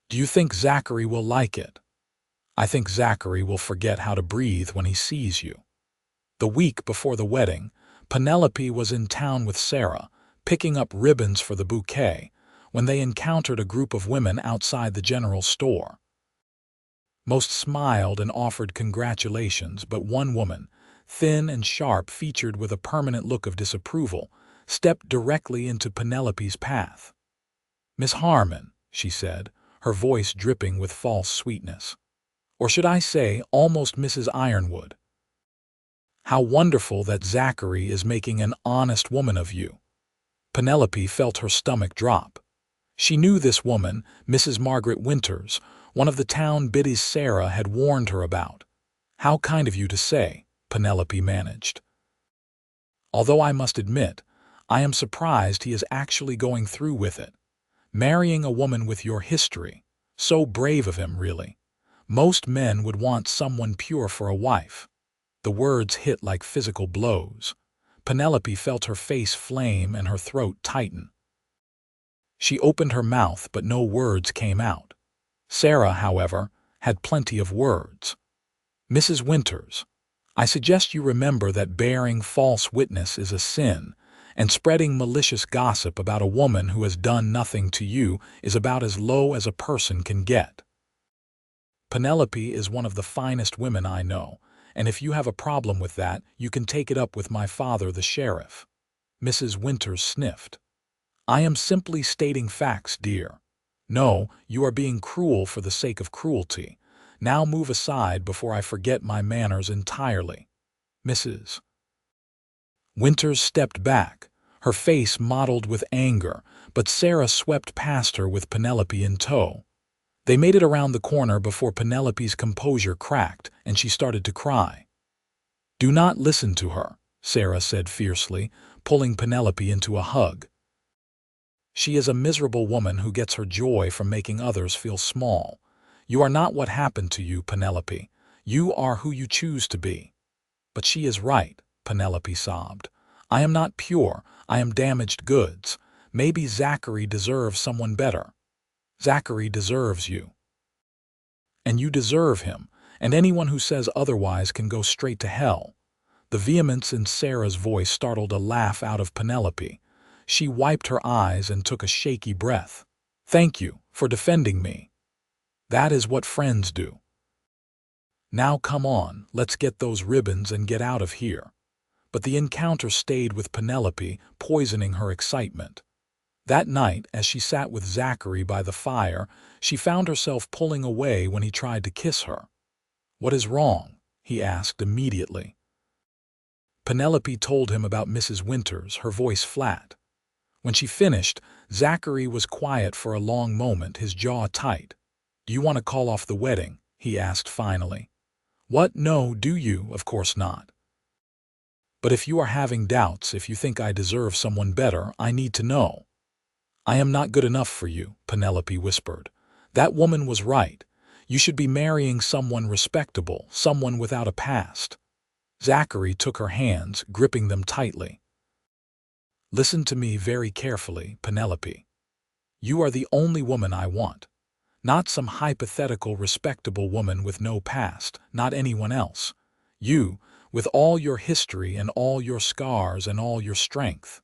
"Do you think Zachary will like it?" "I think Zachary will forget how to breathe when he sees you." The week before the wedding, Penelope was in town with Sarah, picking up ribbons for the bouquet, when they encountered a group of women outside the general store. Most smiled and offered congratulations, but one woman, thin and sharp, featured with a permanent look of disapproval, stepped directly into Penelope's path. "Miss Harmon," she said, her voice dripping with false sweetness. "Or should I say, almost Mrs. Ironwood." How wonderful that Zachary is making an honest woman of you." Penelope felt her stomach drop. She knew this woman, Mrs. Margaret Winters, one of the town biddies Sarah had warned her about. "How kind of you to say," Penelope managed. "Although I must admit, I am surprised he is actually going through with it. Marrying a woman with your history. So brave of him, really. Most men would want someone pure for a wife." The words hit like physical blows. Penelope felt her face flame and her throat tighten. She opened her mouth, but no words came out. Sarah, however, had plenty of words. "Mrs. Winters, I suggest you remember that bearing false witness is a sin, and spreading malicious gossip about a woman who has done nothing to you is about as low as a person can get. Penelope is one of the finest women I know, and if you have a problem with that, you can take it up with my father, the sheriff." Mrs. Winters sniffed. "I am simply stating facts, dear. No, you are being cruel for the sake of cruelty. Now move aside before I forget my manners entirely." Mrs. Winters stepped back, her face mottled with anger, but Sarah swept past her with Penelope in tow. They made it around the corner before Penelope's composure cracked and she started to cry. "Do not listen to her," Sarah said fiercely, pulling Penelope into a hug. "She is a miserable woman who gets her joy from making others feel small. You are not what happened to you, Penelope. You are who you choose to be." "But she is right," Penelope sobbed. "I am not pure. I am damaged goods. Maybe Zachary deserves someone better." "Zachary deserves you. And you deserve him, and anyone who says otherwise can go straight to hell." The vehemence in Sarah's voice startled a laugh out of Penelope. She wiped her eyes and took a shaky breath. "Thank you for defending me. That is what friends do. Now come on, let's get those ribbons and get out of here." But the encounter stayed with Penelope, poisoning her excitement. That night, as she sat with Zachary by the fire, she found herself pulling away when he tried to kiss her. "What is wrong?" he asked immediately. Penelope told him about Mrs. Winters, her voice flat. When she finished, Zachary was quiet for a long moment, his jaw tight. "Do you want to call off the wedding?" he asked finally. "What? No, do you? Of course not. But if you are having doubts, if you think I deserve someone better, I need to know." "I am not good enough for you," Penelope whispered. "That woman was right. You should be marrying someone respectable, someone without a past." Zachary took her hands, gripping them tightly. "Listen to me very carefully, Penelope. You are the only woman I want. Not some hypothetical respectable woman with no past, not anyone else. You, with all your history and all your scars and all your strength.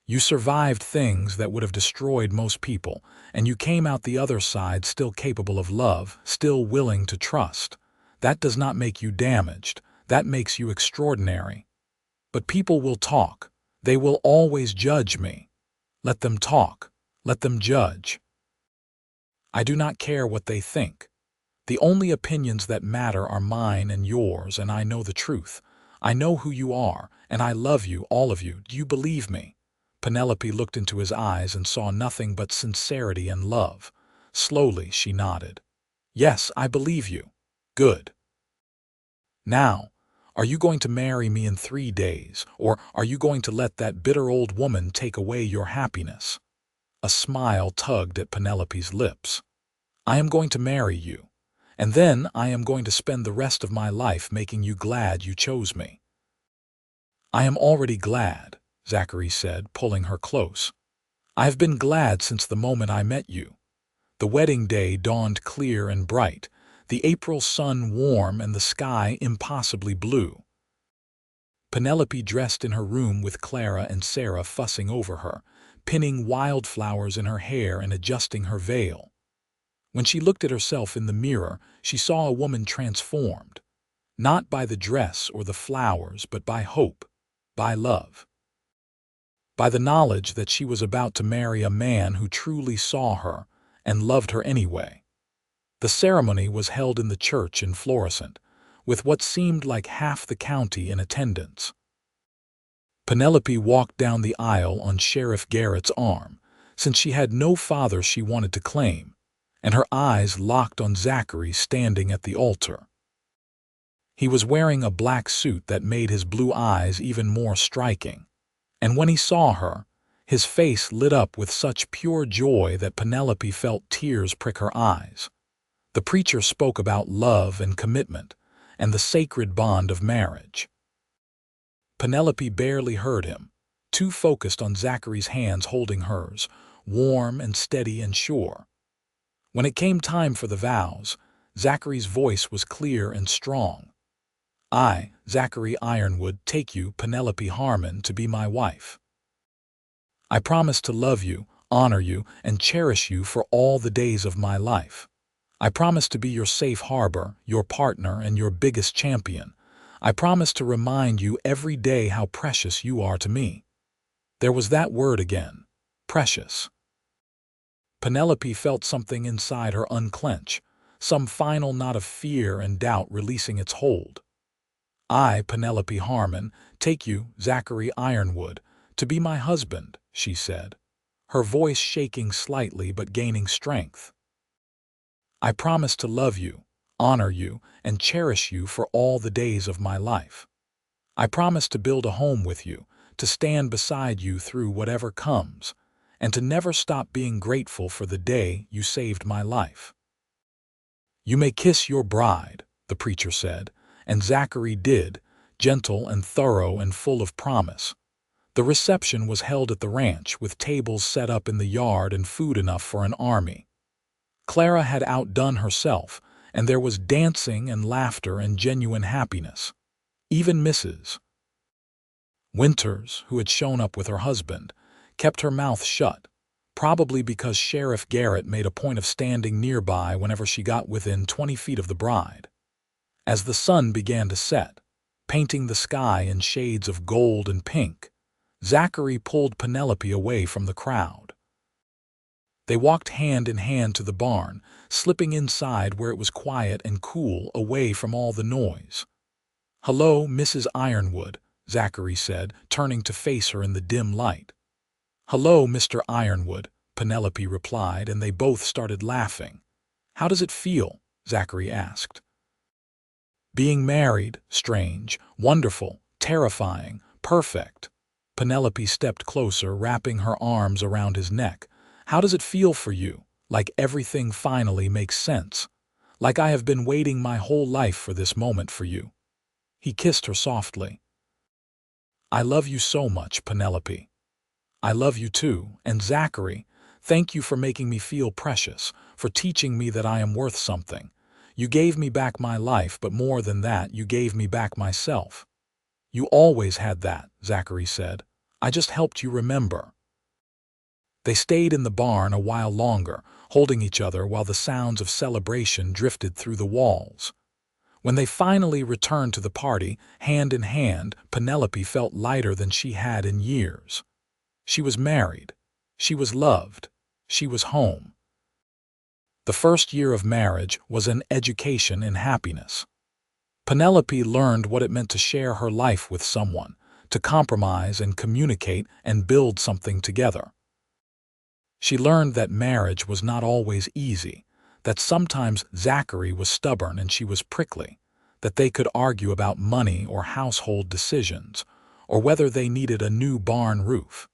You survived things that would have destroyed most people, and you came out the other side still capable of love, still willing to trust. That does not make you damaged. That makes you extraordinary. But people will talk. They will always judge me. Let them talk. Let them judge. I do not care what they think. The only opinions that matter are mine and yours, and I know the truth. I know who you are, and I love you, all of you. Do you believe me?" Penelope looked into his eyes and saw nothing but sincerity and love. Slowly she nodded. "Yes, I believe you." "Good. Now, are you going to marry me in 3 days, or are you going to let that bitter old woman take away your happiness?" A smile tugged at Penelope's lips. "I am going to marry you, and then I am going to spend the rest of my life making you glad you chose me." "I am already glad," Zachary said, pulling her close. "I have been glad since the moment I met you." The wedding day dawned clear and bright, the April sun warm and the sky impossibly blue. Penelope dressed in her room with Clara and Sarah fussing over her, pinning wildflowers in her hair and adjusting her veil. When she looked at herself in the mirror, she saw a woman transformed, not by the dress or the flowers, but by hope, by love, by the knowledge that she was about to marry a man who truly saw her and loved her anyway. The ceremony was held in the church in Florissant, with what seemed like half the county in attendance. Penelope walked down the aisle on Sheriff Garrett's arm, since she had no father she wanted to claim, and her eyes locked on Zachary standing at the altar. He was wearing a black suit that made his blue eyes even more striking, and when he saw her, his face lit up with such pure joy that Penelope felt tears prick her eyes. The preacher spoke about love and commitment, and the sacred bond of marriage. Penelope barely heard him, too focused on Zachary's hands holding hers, warm and steady and sure. When it came time for the vows, Zachary's voice was clear and strong. "I, Zachary Ironwood, take you, Penelope Harmon, to be my wife. I promise to love you, honor you, and cherish you for all the days of my life. I promise to be your safe harbor, your partner, and your biggest champion. I promise to remind you every day how precious you are to me." There was that word again, precious. Penelope felt something inside her unclench, some final knot of fear and doubt releasing its hold. "I, Penelope Harmon, take you, Zachary Ironwood, to be my husband," she said, her voice shaking slightly but gaining strength. "I promise to love you, honor you, and cherish you for all the days of my life. I promise to build a home with you, to stand beside you through whatever comes, and to never stop being grateful for the day you saved my life." "You may kiss your bride," the preacher said, and Zachary did, gentle and thorough and full of promise. The reception was held at the ranch, with tables set up in the yard and food enough for an army. Clara had outdone herself, and there was dancing and laughter and genuine happiness. Even Mrs. Winters, who had shown up with her husband, kept her mouth shut, probably because Sheriff Garrett made a point of standing nearby whenever she got within 20 feet of the bride. As the sun began to set, painting the sky in shades of gold and pink, Zachary pulled Penelope away from the crowd. They walked hand in hand to the barn, slipping inside where it was quiet and cool, away from all the noise. "Hello, Mrs. Ironwood," Zachary said, turning to face her in the dim light. "Hello, Mr. Ironwood," Penelope replied, and they both started laughing. "How does it feel?" Zachary asked. "Being married, strange, wonderful, terrifying, perfect." Penelope stepped closer, wrapping her arms around his neck. "How does it feel for you? Like everything finally makes sense. Like I have been waiting my whole life for this moment for you." He kissed her softly. "I love you so much, Penelope." "I love you too, and Zachary, thank you for making me feel precious, for teaching me that I am worth something. You gave me back my life, but more than that, you gave me back myself." "You always had that," Zachary said. "I just helped you remember." They stayed in the barn a while longer, holding each other while the sounds of celebration drifted through the walls. When they finally returned to the party, hand in hand, Penelope felt lighter than she had in years. She was married. She was loved. She was home. The first year of marriage was an education in happiness. Penelope learned what it meant to share her life with someone, to compromise and communicate and build something together. She learned that marriage was not always easy, that sometimes Zachary was stubborn and she was prickly, that they could argue about money or household decisions, or whether they needed a new barn roof.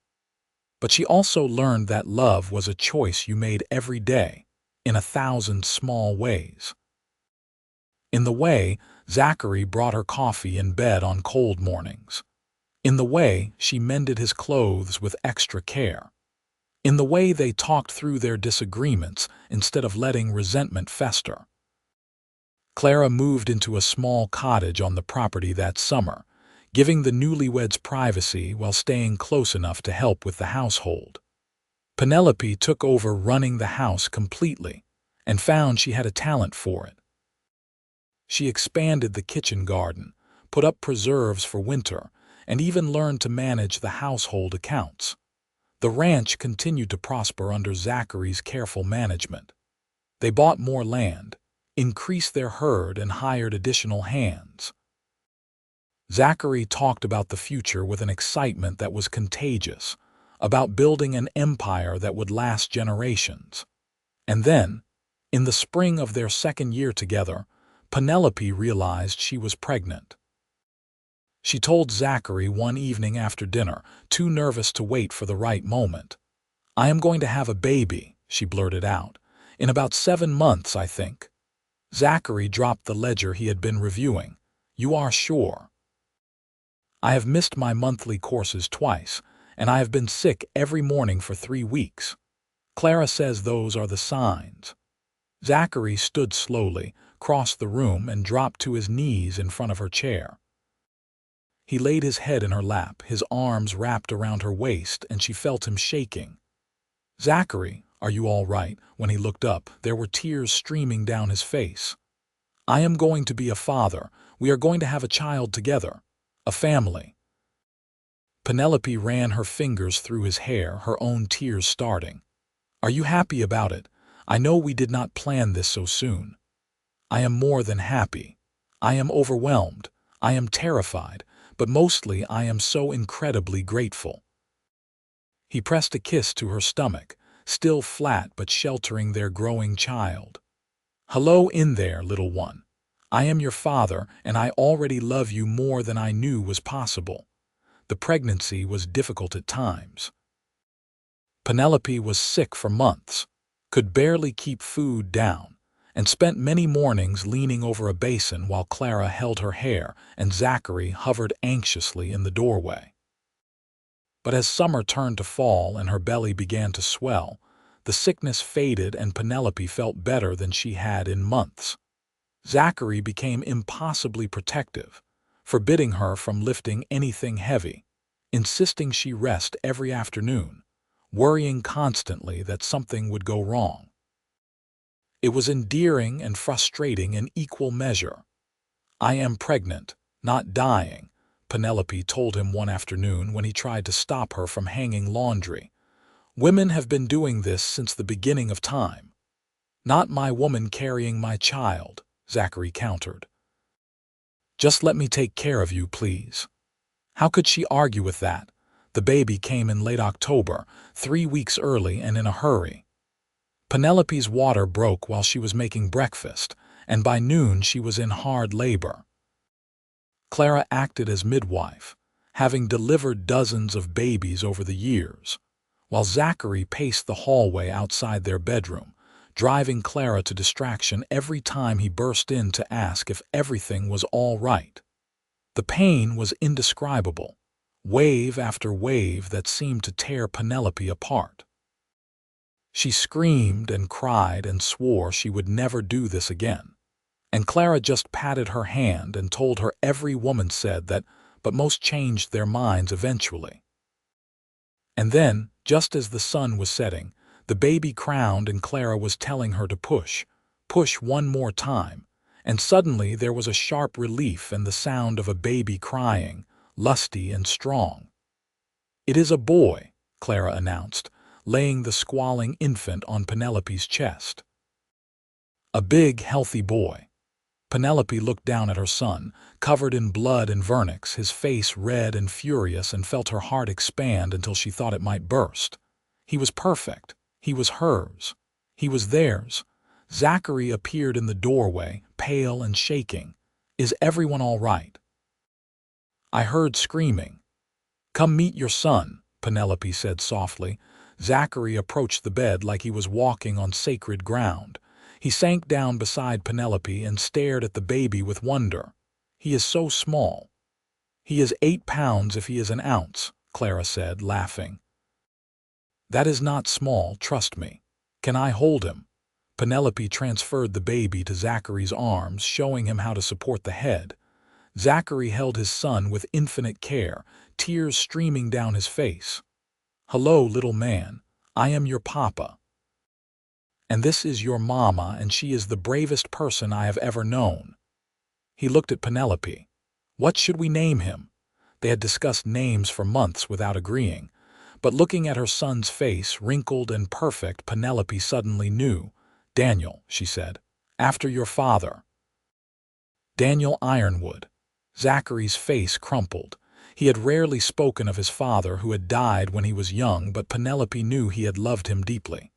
But she also learned that love was a choice you made every day, in 1,000 small ways. In the way Zachary brought her coffee in bed on cold mornings. In the way she mended his clothes with extra care. In the way they talked through their disagreements instead of letting resentment fester. Clara moved into a small cottage on the property that summer, giving the newlyweds privacy while staying close enough to help with the household. Penelope took over running the house completely and found she had a talent for it. She expanded the kitchen garden, put up preserves for winter, and even learned to manage the household accounts. The ranch continued to prosper under Zachary's careful management. They bought more land, increased their herd and hired additional hands. Zachary talked about the future with an excitement that was contagious, about building an empire that would last generations. And then, in the spring of their second year together, Penelope realized she was pregnant. She told Zachary one evening after dinner, too nervous to wait for the right moment. "I am going to have a baby," she blurted out. "In about 7 months, I think." Zachary dropped the ledger he had been reviewing. "You are sure?" "I have missed my monthly courses twice, and I have been sick every morning for 3 weeks. Clara says those are the signs." Zachary stood slowly, crossed the room, and dropped to his knees in front of her chair. He laid his head in her lap, his arms wrapped around her waist, and she felt him shaking. "Zachary, are you all right?" When he looked up, there were tears streaming down his face. "I am going to be a father. We are going to have a child together. A family." Penelope ran her fingers through his hair, her own tears starting. "Are you happy about it? I know we did not plan this so soon." "I am more than happy. I am overwhelmed. I am terrified. But mostly I am so incredibly grateful." He pressed a kiss to her stomach, still flat but sheltering their growing child. "Hello in there, little one. I am your father, and I already love you more than I knew was possible." The pregnancy was difficult at times. Penelope was sick for months, could barely keep food down, and spent many mornings leaning over a basin while Clara held her hair and Zachary hovered anxiously in the doorway. But as summer turned to fall and her belly began to swell, the sickness faded and Penelope felt better than she had in months. Zachary became impossibly protective, forbidding her from lifting anything heavy, insisting she rest every afternoon, worrying constantly that something would go wrong. It was endearing and frustrating in equal measure. "I am pregnant, not dying," Penelope told him one afternoon when he tried to stop her from hanging laundry. "Women have been doing this since the beginning of time." "Not my woman carrying my child," Zachary countered. "Just let me take care of you, please." How could she argue with that? The baby came in late October, 3 weeks early and in a hurry. Penelope's water broke while she was making breakfast, and by noon she was in hard labor. Clara acted as midwife, having delivered dozens of babies over the years, while Zachary paced the hallway outside their bedroom, driving Clara to distraction every time he burst in to ask if everything was all right. The pain was indescribable, wave after wave that seemed to tear Penelope apart. She screamed and cried and swore she would never do this again. And Clara just patted her hand and told her every woman said that, but most changed their minds eventually. And then, just as the sun was setting, the baby crowned and Clara was telling her to push one more time, and suddenly there was a sharp relief and the sound of a baby crying, lusty and strong. "It is a boy," Clara announced, laying the squalling infant on Penelope's chest. A big, healthy boy. Penelope looked down at her son, covered in blood and vernix, his face red and furious, and felt her heart expand until she thought it might burst. He was perfect. He was hers. He was theirs. Zachary appeared in the doorway, pale and shaking. "Is everyone all right?" "I heard screaming." "Come meet your son," Penelope said softly. Zachary approached the bed like he was walking on sacred ground. He sank down beside Penelope and stared at the baby with wonder. "He is so small." "He is 8 pounds if he is an ounce," Clara said, laughing. "That is not small, trust me. Can I hold him?" Penelope transferred the baby to Zachary's arms, showing him how to support the head. Zachary held his son with infinite care, tears streaming down his face. "Hello, little man. I am your papa. And this is your mama, and she is the bravest person I have ever known." He looked at Penelope. "What should we name him?" They had discussed names for months without agreeing, but looking at her son's face, wrinkled and perfect, Penelope suddenly knew. "Daniel," she said. After your father. Daniel Ironwood. Zachary's face crumpled. He had rarely spoken of his father, who had died when he was young, but Penelope knew he had loved him deeply.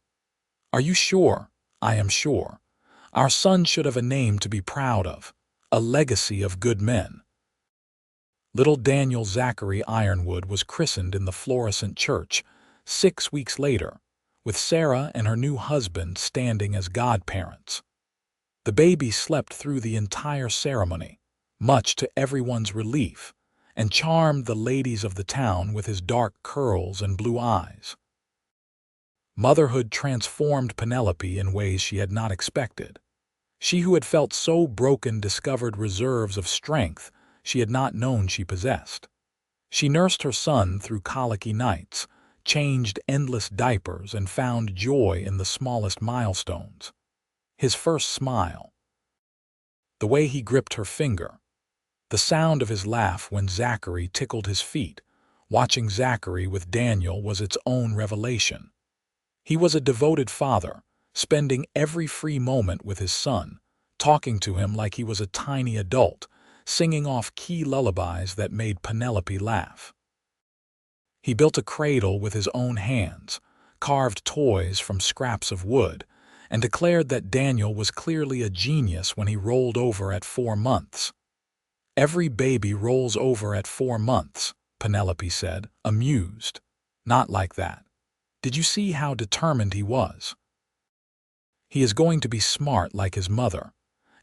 Are you sure? I am sure. Our son should have a name to be proud of, a legacy of good men. Little Daniel Zachary Ironwood was christened in the Florissant church 6 weeks later, with Sarah and her new husband standing as godparents. The baby slept through the entire ceremony, much to everyone's relief, and charmed the ladies of the town with his dark curls and blue eyes. Motherhood transformed Penelope in ways she had not expected. She who had felt so broken discovered reserves of strength she had not known she possessed. She nursed her son through colicky nights, changed endless diapers, and found joy in the smallest milestones. His first smile, the way he gripped her finger, the sound of his laugh when Zachary tickled his feet. Watching Zachary with Daniel was its own revelation. He was a devoted father, spending every free moment with his son, talking to him like he was a tiny adult, singing off key lullabies that made Penelope laugh. He built a cradle with his own hands, carved toys from scraps of wood, and declared that Daniel was clearly a genius when he rolled over at 4 months. Every baby rolls over at 4 months, Penelope said, amused. Not like that. Did you see how determined he was? He is going to be smart like his mother,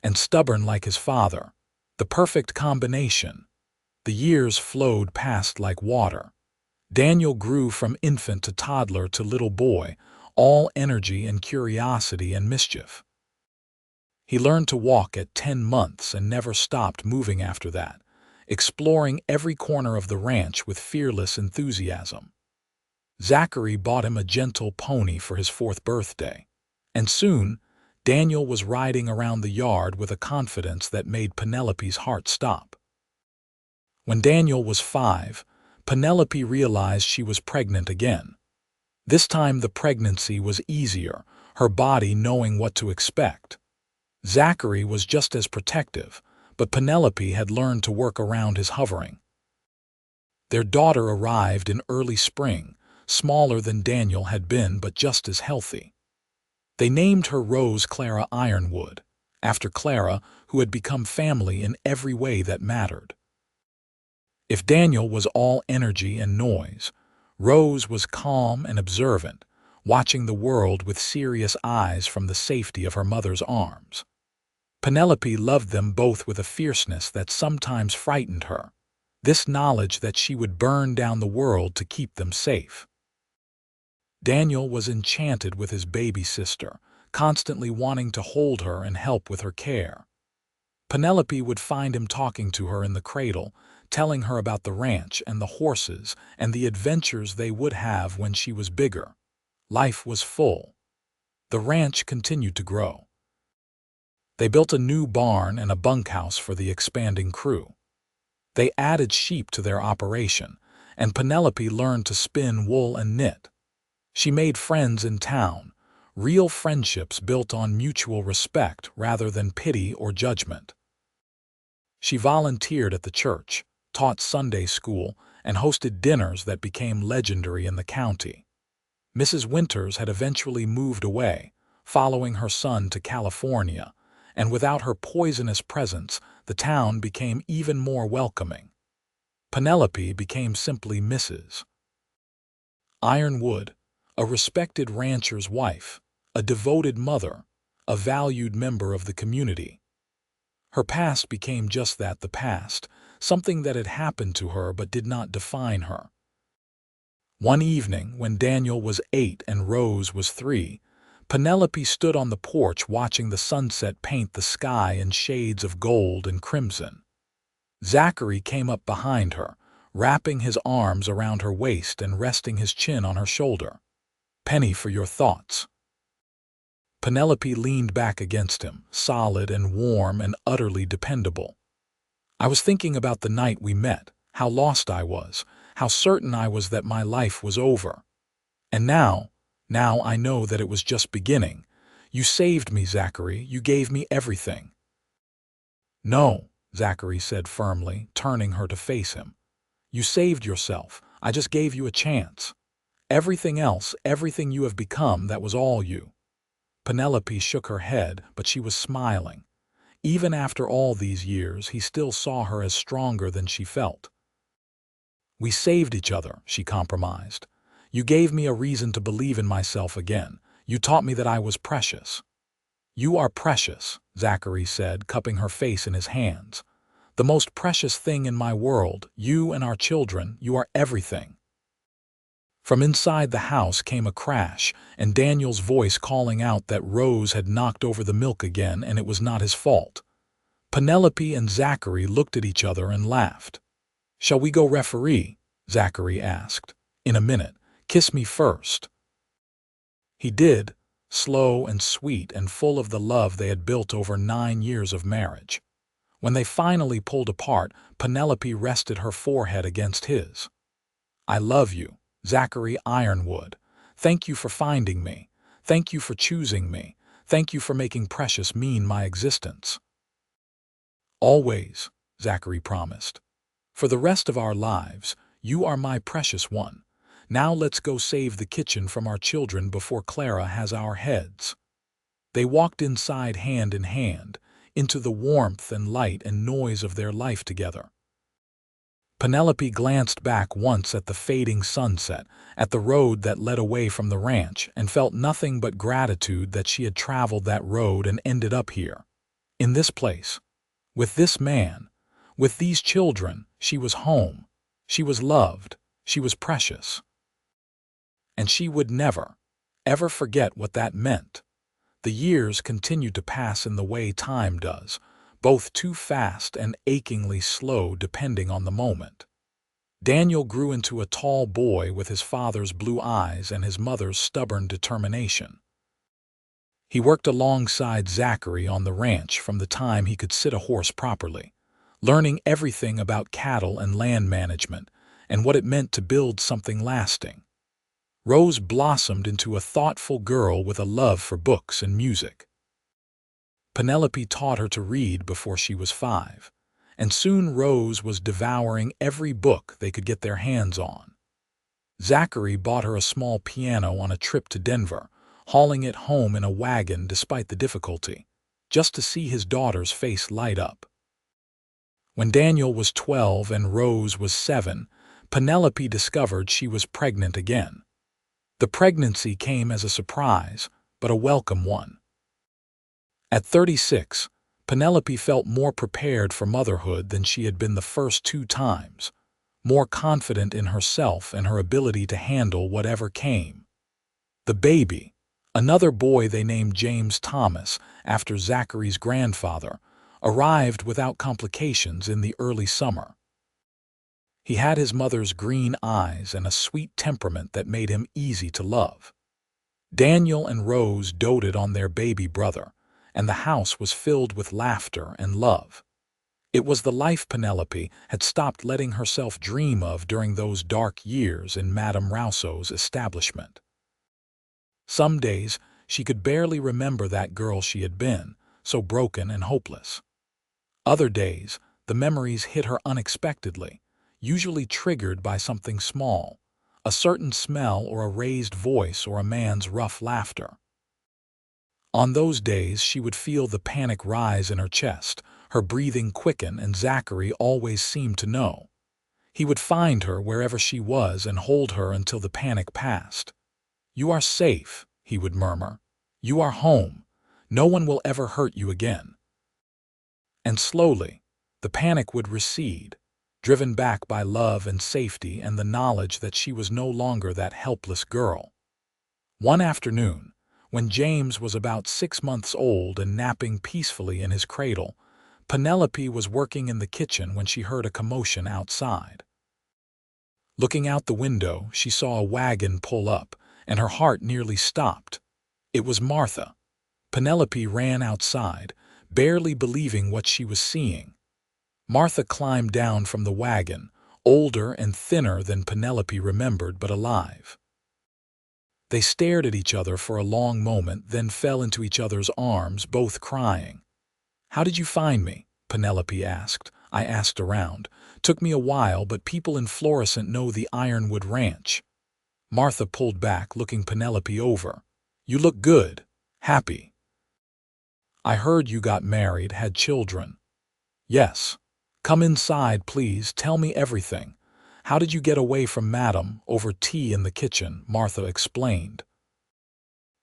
and stubborn like his father. The perfect combination. The years flowed past like water. Daniel grew from infant to toddler to little boy, all energy and curiosity and mischief. He learned to walk at 10 months and never stopped moving after that, exploring every corner of the ranch with fearless enthusiasm. Zachary bought him a gentle pony for his 4th birthday, and soon Daniel was riding around the yard with a confidence that made Penelope's heart stop. When Daniel was 5, Penelope realized she was pregnant again. This time the pregnancy was easier, her body knowing what to expect. Zachary was just as protective, but Penelope had learned to work around his hovering. Their daughter arrived in early spring, smaller than Daniel had been but just as healthy. They named her Rose Clara Ironwood, after Clara, who had become family in every way that mattered. If Daniel was all energy and noise, Rose was calm and observant, watching the world with serious eyes from the safety of her mother's arms. Penelope loved them both with a fierceness that sometimes frightened her, this knowledge that she would burn down the world to keep them safe. Daniel was enchanted with his baby sister, constantly wanting to hold her and help with her care. Penelope would find him talking to her in the cradle, telling her about the ranch and the horses and the adventures they would have when she was bigger. Life was full. The ranch continued to grow. They built a new barn and a bunkhouse for the expanding crew. They added sheep to their operation, and Penelope learned to spin wool and knit. She made friends in town, real friendships built on mutual respect rather than pity or judgment. She volunteered at the church, taught Sunday school, and hosted dinners that became legendary in the county. Mrs. Winters had eventually moved away, following her son to California, and without her poisonous presence, the town became even more welcoming. Penelope became simply Mrs. Ironwood, a respected rancher's wife, a devoted mother, a valued member of the community. Her past became just that, the past, something that had happened to her but did not define her. One evening, when Daniel was 8 and Rose was 3, Penelope stood on the porch watching the sunset paint the sky in shades of gold and crimson. Zachary came up behind her, wrapping his arms around her waist and resting his chin on her shoulder. "Penny, for your thoughts." Penelope leaned back against him, solid and warm and utterly dependable. "I was thinking about the night we met, how lost I was, how certain I was that my life was over. And now I know that it was just beginning. You saved me, Zachary. You gave me everything. No, Zachary said firmly, turning her to face him. You saved yourself. I just gave you a chance. Everything else, everything you have become, that was all you. Penelope shook her head, but she was smiling. Even after all these years, he still saw her as stronger than she felt. We saved each other, she compromised. You gave me a reason to believe in myself again. You taught me that I was precious. You are precious, Zachary said, cupping her face in his hands. The most precious thing in my world, you and our children, you are everything. From inside the house came a crash, and Daniel's voice calling out that Rose had knocked over the milk again and it was not his fault. Penelope and Zachary looked at each other and laughed. Shall we go referee? Zachary asked. In a minute. Kiss me first. He did, slow and sweet and full of the love they had built over 9 years of marriage. When they finally pulled apart, Penelope rested her forehead against his. I love you, Zachary Ironwood. Thank you for finding me. Thank you for choosing me. Thank you for making precious mean my existence. Always, Zachary promised. For the rest of our lives, you are my precious one. Now let's go save the kitchen from our children before Clara has our heads. They walked inside hand in hand, into the warmth and light and noise of their life together. Penelope glanced back once at the fading sunset, at the road that led away from the ranch, and felt nothing but gratitude that she had traveled that road and ended up here. In this place. With this man. With these children, she was home. She was loved. She was precious. And she would never, ever forget what that meant. The years continued to pass in the way time does, both too fast and achingly slow depending on the moment. Daniel grew into a tall boy with his father's blue eyes and his mother's stubborn determination. He worked alongside Zachary on the ranch from the time he could sit a horse properly, learning everything about cattle and land management and what it meant to build something lasting. Rose blossomed into a thoughtful girl with a love for books and music. Penelope taught her to read before she was 5, and soon Rose was devouring every book they could get their hands on. Zachary bought her a small piano on a trip to Denver, hauling it home in a wagon despite the difficulty, just to see his daughter's face light up. When Daniel was 12 and Rose was 7, Penelope discovered she was pregnant again. The pregnancy came as a surprise, but a welcome one. At 36, Penelope felt more prepared for motherhood than she had been the first 2 times, more confident in herself and her ability to handle whatever came. The baby, another boy they named James Thomas after Zachary's grandfather, arrived without complications in the early summer. He had his mother's green eyes and a sweet temperament that made him easy to love. Daniel and Rose doted on their baby brother, and the house was filled with laughter and love. It was the life Penelope had stopped letting herself dream of during those dark years in Madame Rousseau's establishment. Some days she could barely remember that girl she had been, so broken and hopeless. Other days, the memories hit her unexpectedly, usually triggered by something small, a certain smell or a raised voice or a man's rough laughter. On those days she would feel the panic rise in her chest, her breathing quicken, and Zachary always seemed to know. He would find her wherever she was and hold her until the panic passed. "You are safe," he would murmur. "You are home. No one will ever hurt you again." And slowly, the panic would recede, driven back by love and safety and the knowledge that she was no longer that helpless girl. One afternoon, when James was about 6 months old and napping peacefully in his cradle, Penelope was working in the kitchen when she heard a commotion outside. Looking out the window, she saw a wagon pull up, and her heart nearly stopped. It was Martha. Penelope ran outside, barely believing what she was seeing. Martha climbed down from the wagon, older and thinner than Penelope remembered, but alive. They stared at each other for a long moment, then fell into each other's arms, both crying. "How did you find me?" Penelope asked. "I asked around. Took me a while, but people in Florissant know the Ironwood Ranch." Martha pulled back, looking Penelope over. "You look good. Happy. I heard you got married, had children." "Yes. Come inside, please. Tell me everything. How did you get away from Madam over tea in the kitchen?" Martha explained.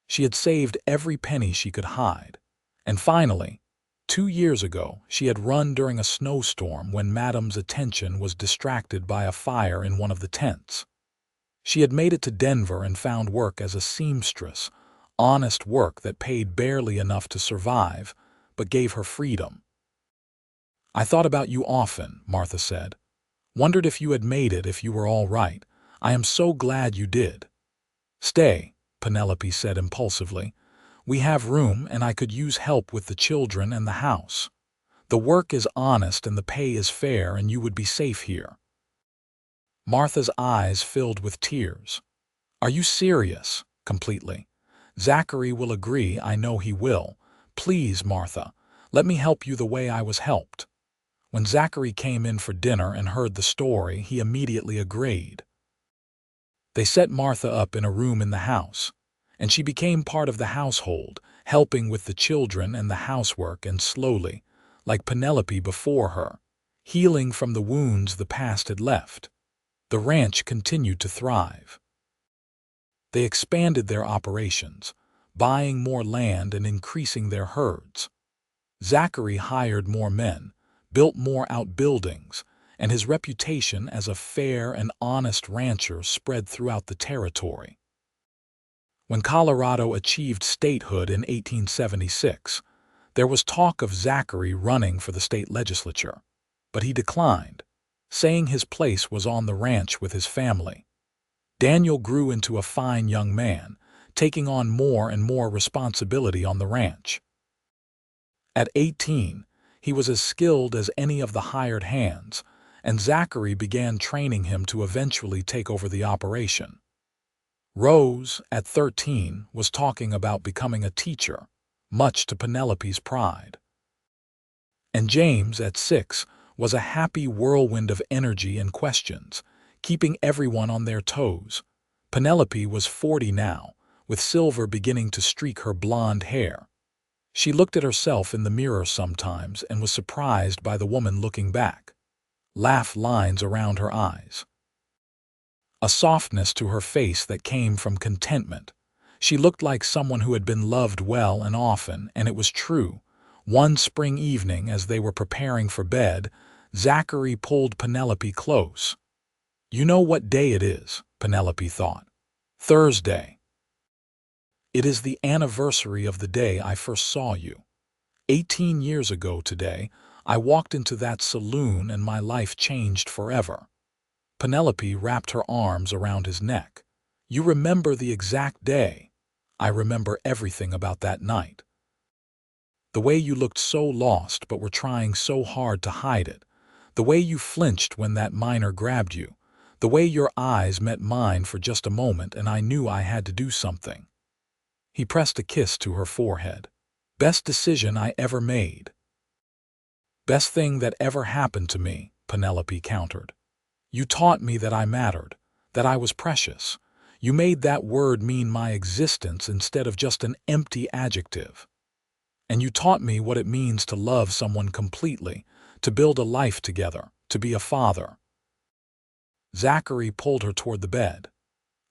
She had saved every penny she could hide. And finally, 2 years ago, she had run during a snowstorm when Madam's attention was distracted by a fire in one of the tents. She had made it to Denver and found work as a seamstress, honest work that paid barely enough to survive, but gave her freedom. "I thought about you often," Martha said. "Wondered if you had made it, if you were all right. I am so glad you did." "Stay," Penelope said impulsively. "We have room, and I could use help with the children and the house. The work is honest and the pay is fair, and you would be safe here." Martha's eyes filled with tears. "Are you serious?" "Completely. Zachary will agree, I know he will. Please, Martha, let me help you the way I was helped." When Zachary came in for dinner and heard the story, he immediately agreed. They set Martha up in a room in the house, and she became part of the household, helping with the children and the housework, and slowly, like Penelope before her, healing from the wounds the past had left. The ranch continued to thrive. They expanded their operations, buying more land and increasing their herds. Zachary hired more men, built more outbuildings, and his reputation as a fair and honest rancher spread throughout the territory. When Colorado achieved statehood in 1876, there was talk of Zachary running for the state legislature, but he declined, saying his place was on the ranch with his family. Daniel grew into a fine young man, taking on more and more responsibility on the ranch. At 18, he was as skilled as any of the hired hands, and Zachary began training him to eventually take over the operation. Rose, at 13, was talking about becoming a teacher, much to Penelope's pride. And James, at 6, was a happy whirlwind of energy and questions, keeping everyone on their toes. Penelope was 40 now, with silver beginning to streak her blonde hair. She looked at herself in the mirror sometimes and was surprised by the woman looking back. Laugh lines around her eyes. A softness to her face that came from contentment. She looked like someone who had been loved well and often, and it was true. One spring evening, as they were preparing for bed, Zachary pulled Penelope close. "You know what day it is," Penelope thought. "Thursday. It is the anniversary of the day I first saw you. 18 years ago today, I walked into that saloon and my life changed forever." Penelope wrapped her arms around his neck. "You remember the exact day?" "I remember everything about that night. The way you looked so lost but were trying so hard to hide it. The way you flinched when that miner grabbed you. The way your eyes met mine for just a moment and I knew I had to do something." He pressed a kiss to her forehead. "Best decision I ever made." "Best thing that ever happened to me," Penelope countered. "You taught me that I mattered, that I was precious. You made that word mean my existence instead of just an empty adjective. And you taught me what it means to love someone completely, to build a life together, to be a father." Zachary pulled her toward the bed.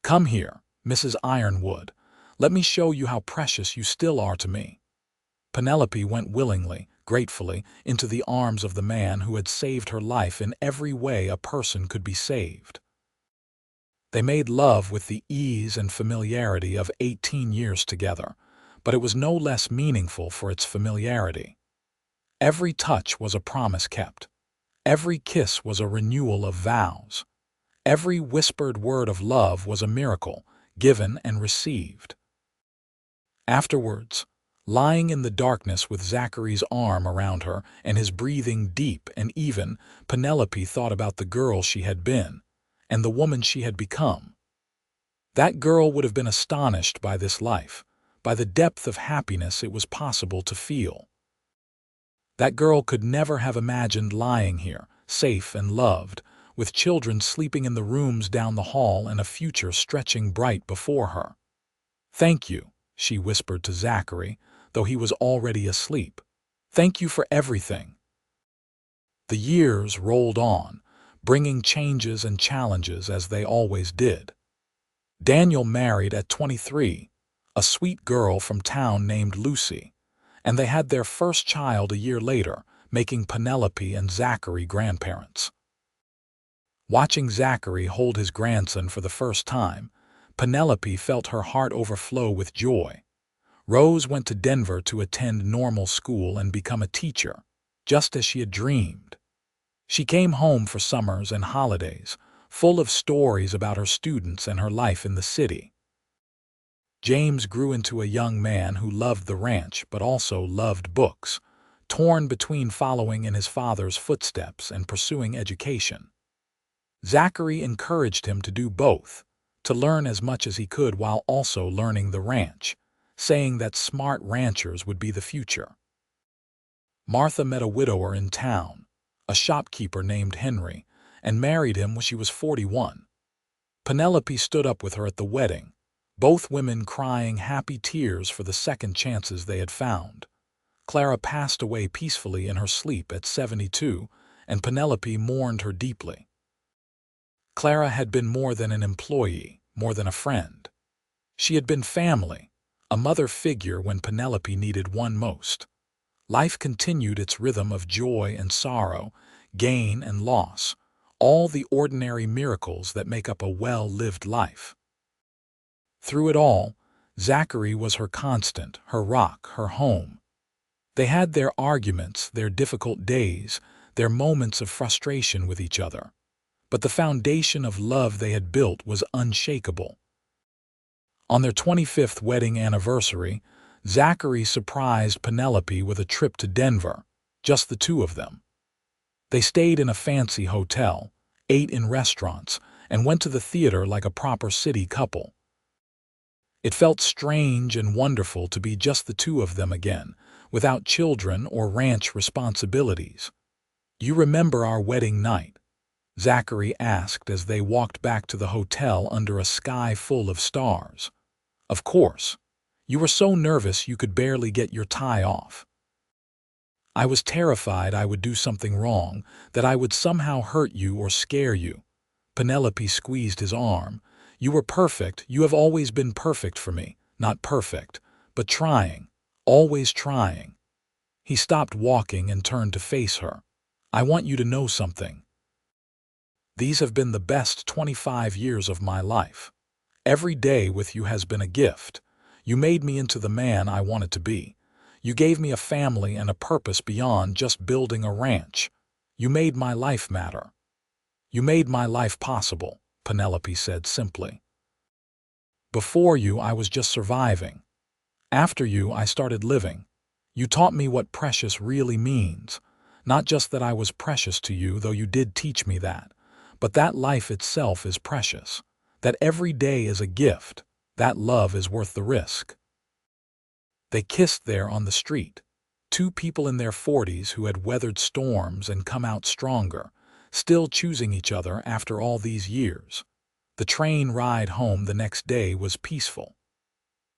"Come here, Mrs. Ironwood. Let me show you how precious you still are to me." Penelope went willingly, gratefully, into the arms of the man who had saved her life in every way a person could be saved. They made love with the ease and familiarity of 18 years together, but it was no less meaningful for its familiarity. Every touch was a promise kept. Every kiss was a renewal of vows. Every whispered word of love was a miracle, given and received. Afterwards, lying in the darkness with Zachary's arm around her and his breathing deep and even, Penelope thought about the girl she had been and the woman she had become. That girl would have been astonished by this life, by the depth of happiness it was possible to feel. That girl could never have imagined lying here, safe and loved, with children sleeping in the rooms down the hall and a future stretching bright before her. "Thank you," she whispered to Zachary, though he was already asleep. "Thank you for everything." The years rolled on, bringing changes and challenges as they always did. Daniel married at 23, a sweet girl from town named Lucy, and they had their first child a year later, making Penelope and Zachary grandparents. Watching Zachary hold his grandson for the first time, Penelope felt her heart overflow with joy. Rose went to Denver to attend normal school and become a teacher, just as she had dreamed. She came home for summers and holidays, full of stories about her students and her life in the city. James grew into a young man who loved the ranch but also loved books, torn between following in his father's footsteps and pursuing education. Zachary encouraged him to do both, to learn as much as he could while also learning the ranch, saying that smart ranchers would be the future. Martha met a widower in town, a shopkeeper named Henry, and married him when she was 41. Penelope stood up with her at the wedding, both women crying happy tears for the second chances they had found. Clara passed away peacefully in her sleep at 72, and Penelope mourned her deeply. Clara had been more than an employee, more than a friend. She had been family, a mother figure when Penelope needed one most. Life continued its rhythm of joy and sorrow, gain and loss, all the ordinary miracles that make up a well-lived life. Through it all, Zachary was her constant, her rock, her home. They had their arguments, their difficult days, their moments of frustration with each other, but the foundation of love they had built was unshakable. On their 25th wedding anniversary, Zachary surprised Penelope with a trip to Denver, just the two of them. They stayed in a fancy hotel, ate in restaurants, and went to the theater like a proper city couple. It felt strange and wonderful to be just the two of them again, without children or ranch responsibilities. "You remember our wedding night?" Zachary asked as they walked back to the hotel under a sky full of stars. "Of course. You were so nervous you could barely get your tie off." "I was terrified I would do something wrong, that I would somehow hurt you or scare you." Penelope squeezed his arm. "You were perfect. You have always been perfect for me. Not perfect, but trying. Always trying." He stopped walking and turned to face her. "I want you to know something. These have been the best 25 years of my life. Every day with you has been a gift. You made me into the man I wanted to be. You gave me a family and a purpose beyond just building a ranch. You made my life matter. You made my life possible," Penelope said simply. "Before you, I was just surviving. After you, I started living. You taught me what precious really means. Not just that I was precious to you, though you did teach me that, but that life itself is precious, that every day is a gift, that love is worth the risk." They kissed there on the street, two people in their 40s who had weathered storms and come out stronger, still choosing each other after all these years. The train ride home the next day was peaceful.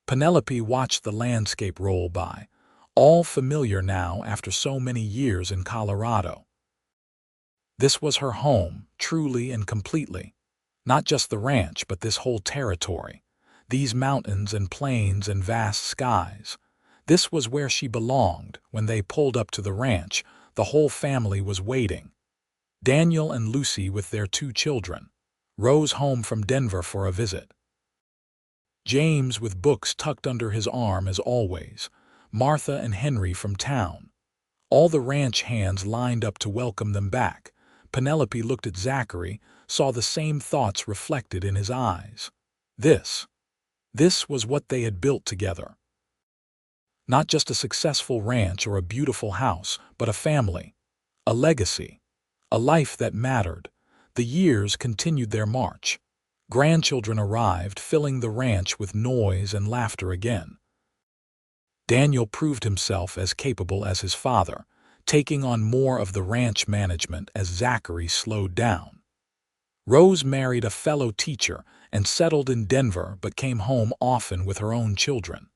Penelope watched the landscape roll by, all familiar now after so many years in Colorado. This was her home, truly and completely. Not just the ranch, but this whole territory, these mountains and plains and vast skies. This was where she belonged. When they pulled up to the ranch, the whole family was waiting. Daniel and Lucy with their two children. Rose home from Denver for a visit. James with books tucked under his arm as always. Martha and Henry from town. All the ranch hands lined up to welcome them back. Penelope looked at Zachary, saw the same thoughts reflected in his eyes. This was what they had built together. Not just a successful ranch or a beautiful house, but a family, a legacy, a life that mattered. The years continued their march. Grandchildren arrived, filling the ranch with noise and laughter again. Daniel proved himself as capable as his father, taking on more of the ranch management as Zachary slowed down. Rose married a fellow teacher and settled in Denver but came home often with her own children.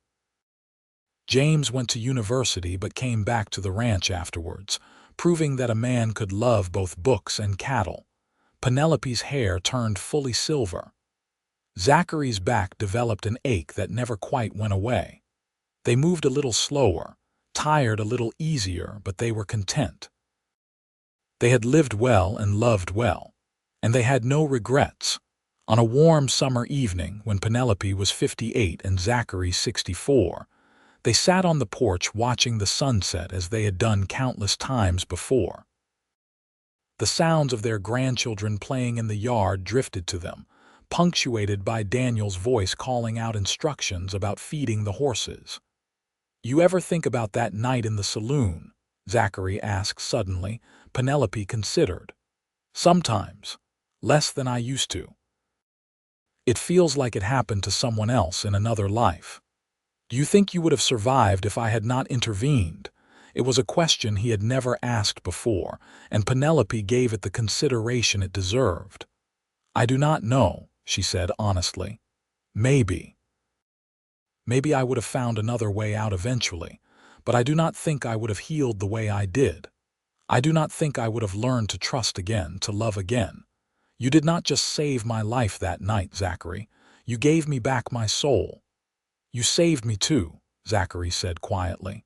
James went to university but came back to the ranch afterwards, proving that a man could love both books and cattle. Penelope's hair turned fully silver. Zachary's back developed an ache that never quite went away. They moved a little slower, tired a little easier, but they were content. They had lived well and loved well, and they had no regrets. On a warm summer evening, when Penelope was 58 and Zachary 64, they sat on the porch watching the sunset as they had done countless times before. The sounds of their grandchildren playing in the yard drifted to them, punctuated by Daniel's voice calling out instructions about feeding the horses. "You ever think about that night in the saloon?" Zachary asked suddenly. Penelope considered. "Sometimes. Less than I used to. It feels like it happened to someone else in another life. Do you think you would have survived if I had not intervened?" It was a question he had never asked before, and Penelope gave it the consideration it deserved. "I do not know," she said honestly. Maybe I would have found another way out eventually, but I do not think I would have healed the way I did. I do not think I would have learned to trust again, to love again. You did not just save my life that night, Zachary. You gave me back my soul." "You saved me too," Zachary said quietly.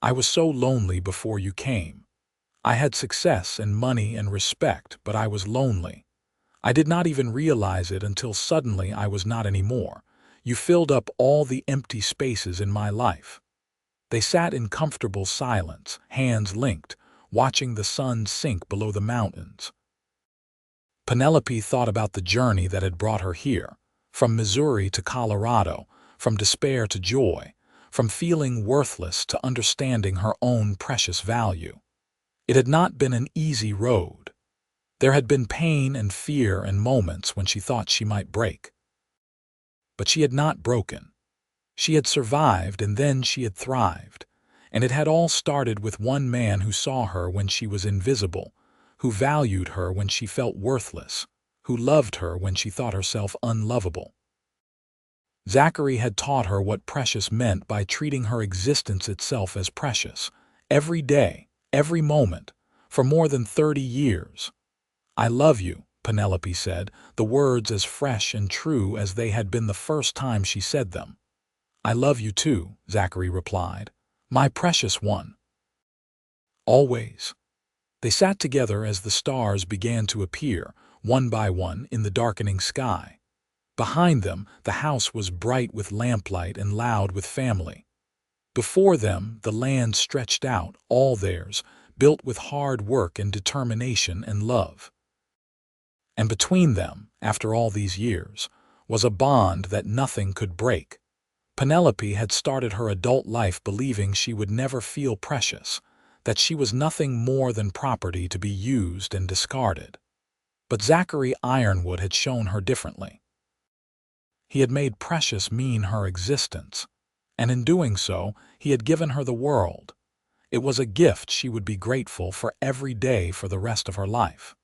"I was so lonely before you came. I had success and money and respect, but I was lonely. I did not even realize it until suddenly I was not anymore. You filled up all the empty spaces in my life." They sat in comfortable silence, hands linked, watching the sun sink below the mountains. Penelope thought about the journey that had brought her here, from Missouri to Colorado, from despair to joy, from feeling worthless to understanding her own precious value. It had not been an easy road. There had been pain and fear and moments when she thought she might break. But she had not broken. She had survived, and then she had thrived. And it had all started with one man who saw her when she was invisible, who valued her when she felt worthless, who loved her when she thought herself unlovable. Zachary had taught her what precious meant by treating her existence itself as precious, every day, every moment, for more than 30 years. "I love you," Penelope said, the words as fresh and true as they had been the first time she said them. "I love you too," Zachary replied. "My precious one." Always. They sat together as the stars began to appear, one by one, in the darkening sky. Behind them, the house was bright with lamplight and loud with family. Before them, the land stretched out, all theirs, built with hard work and determination and love. And between them, after all these years, was a bond that nothing could break. Penelope had started her adult life believing she would never feel precious, that she was nothing more than property to be used and discarded. But Zachary Ironwood had shown her differently. He had made precious mean her existence, and in doing so, he had given her the world. It was a gift she would be grateful for every day for the rest of her life.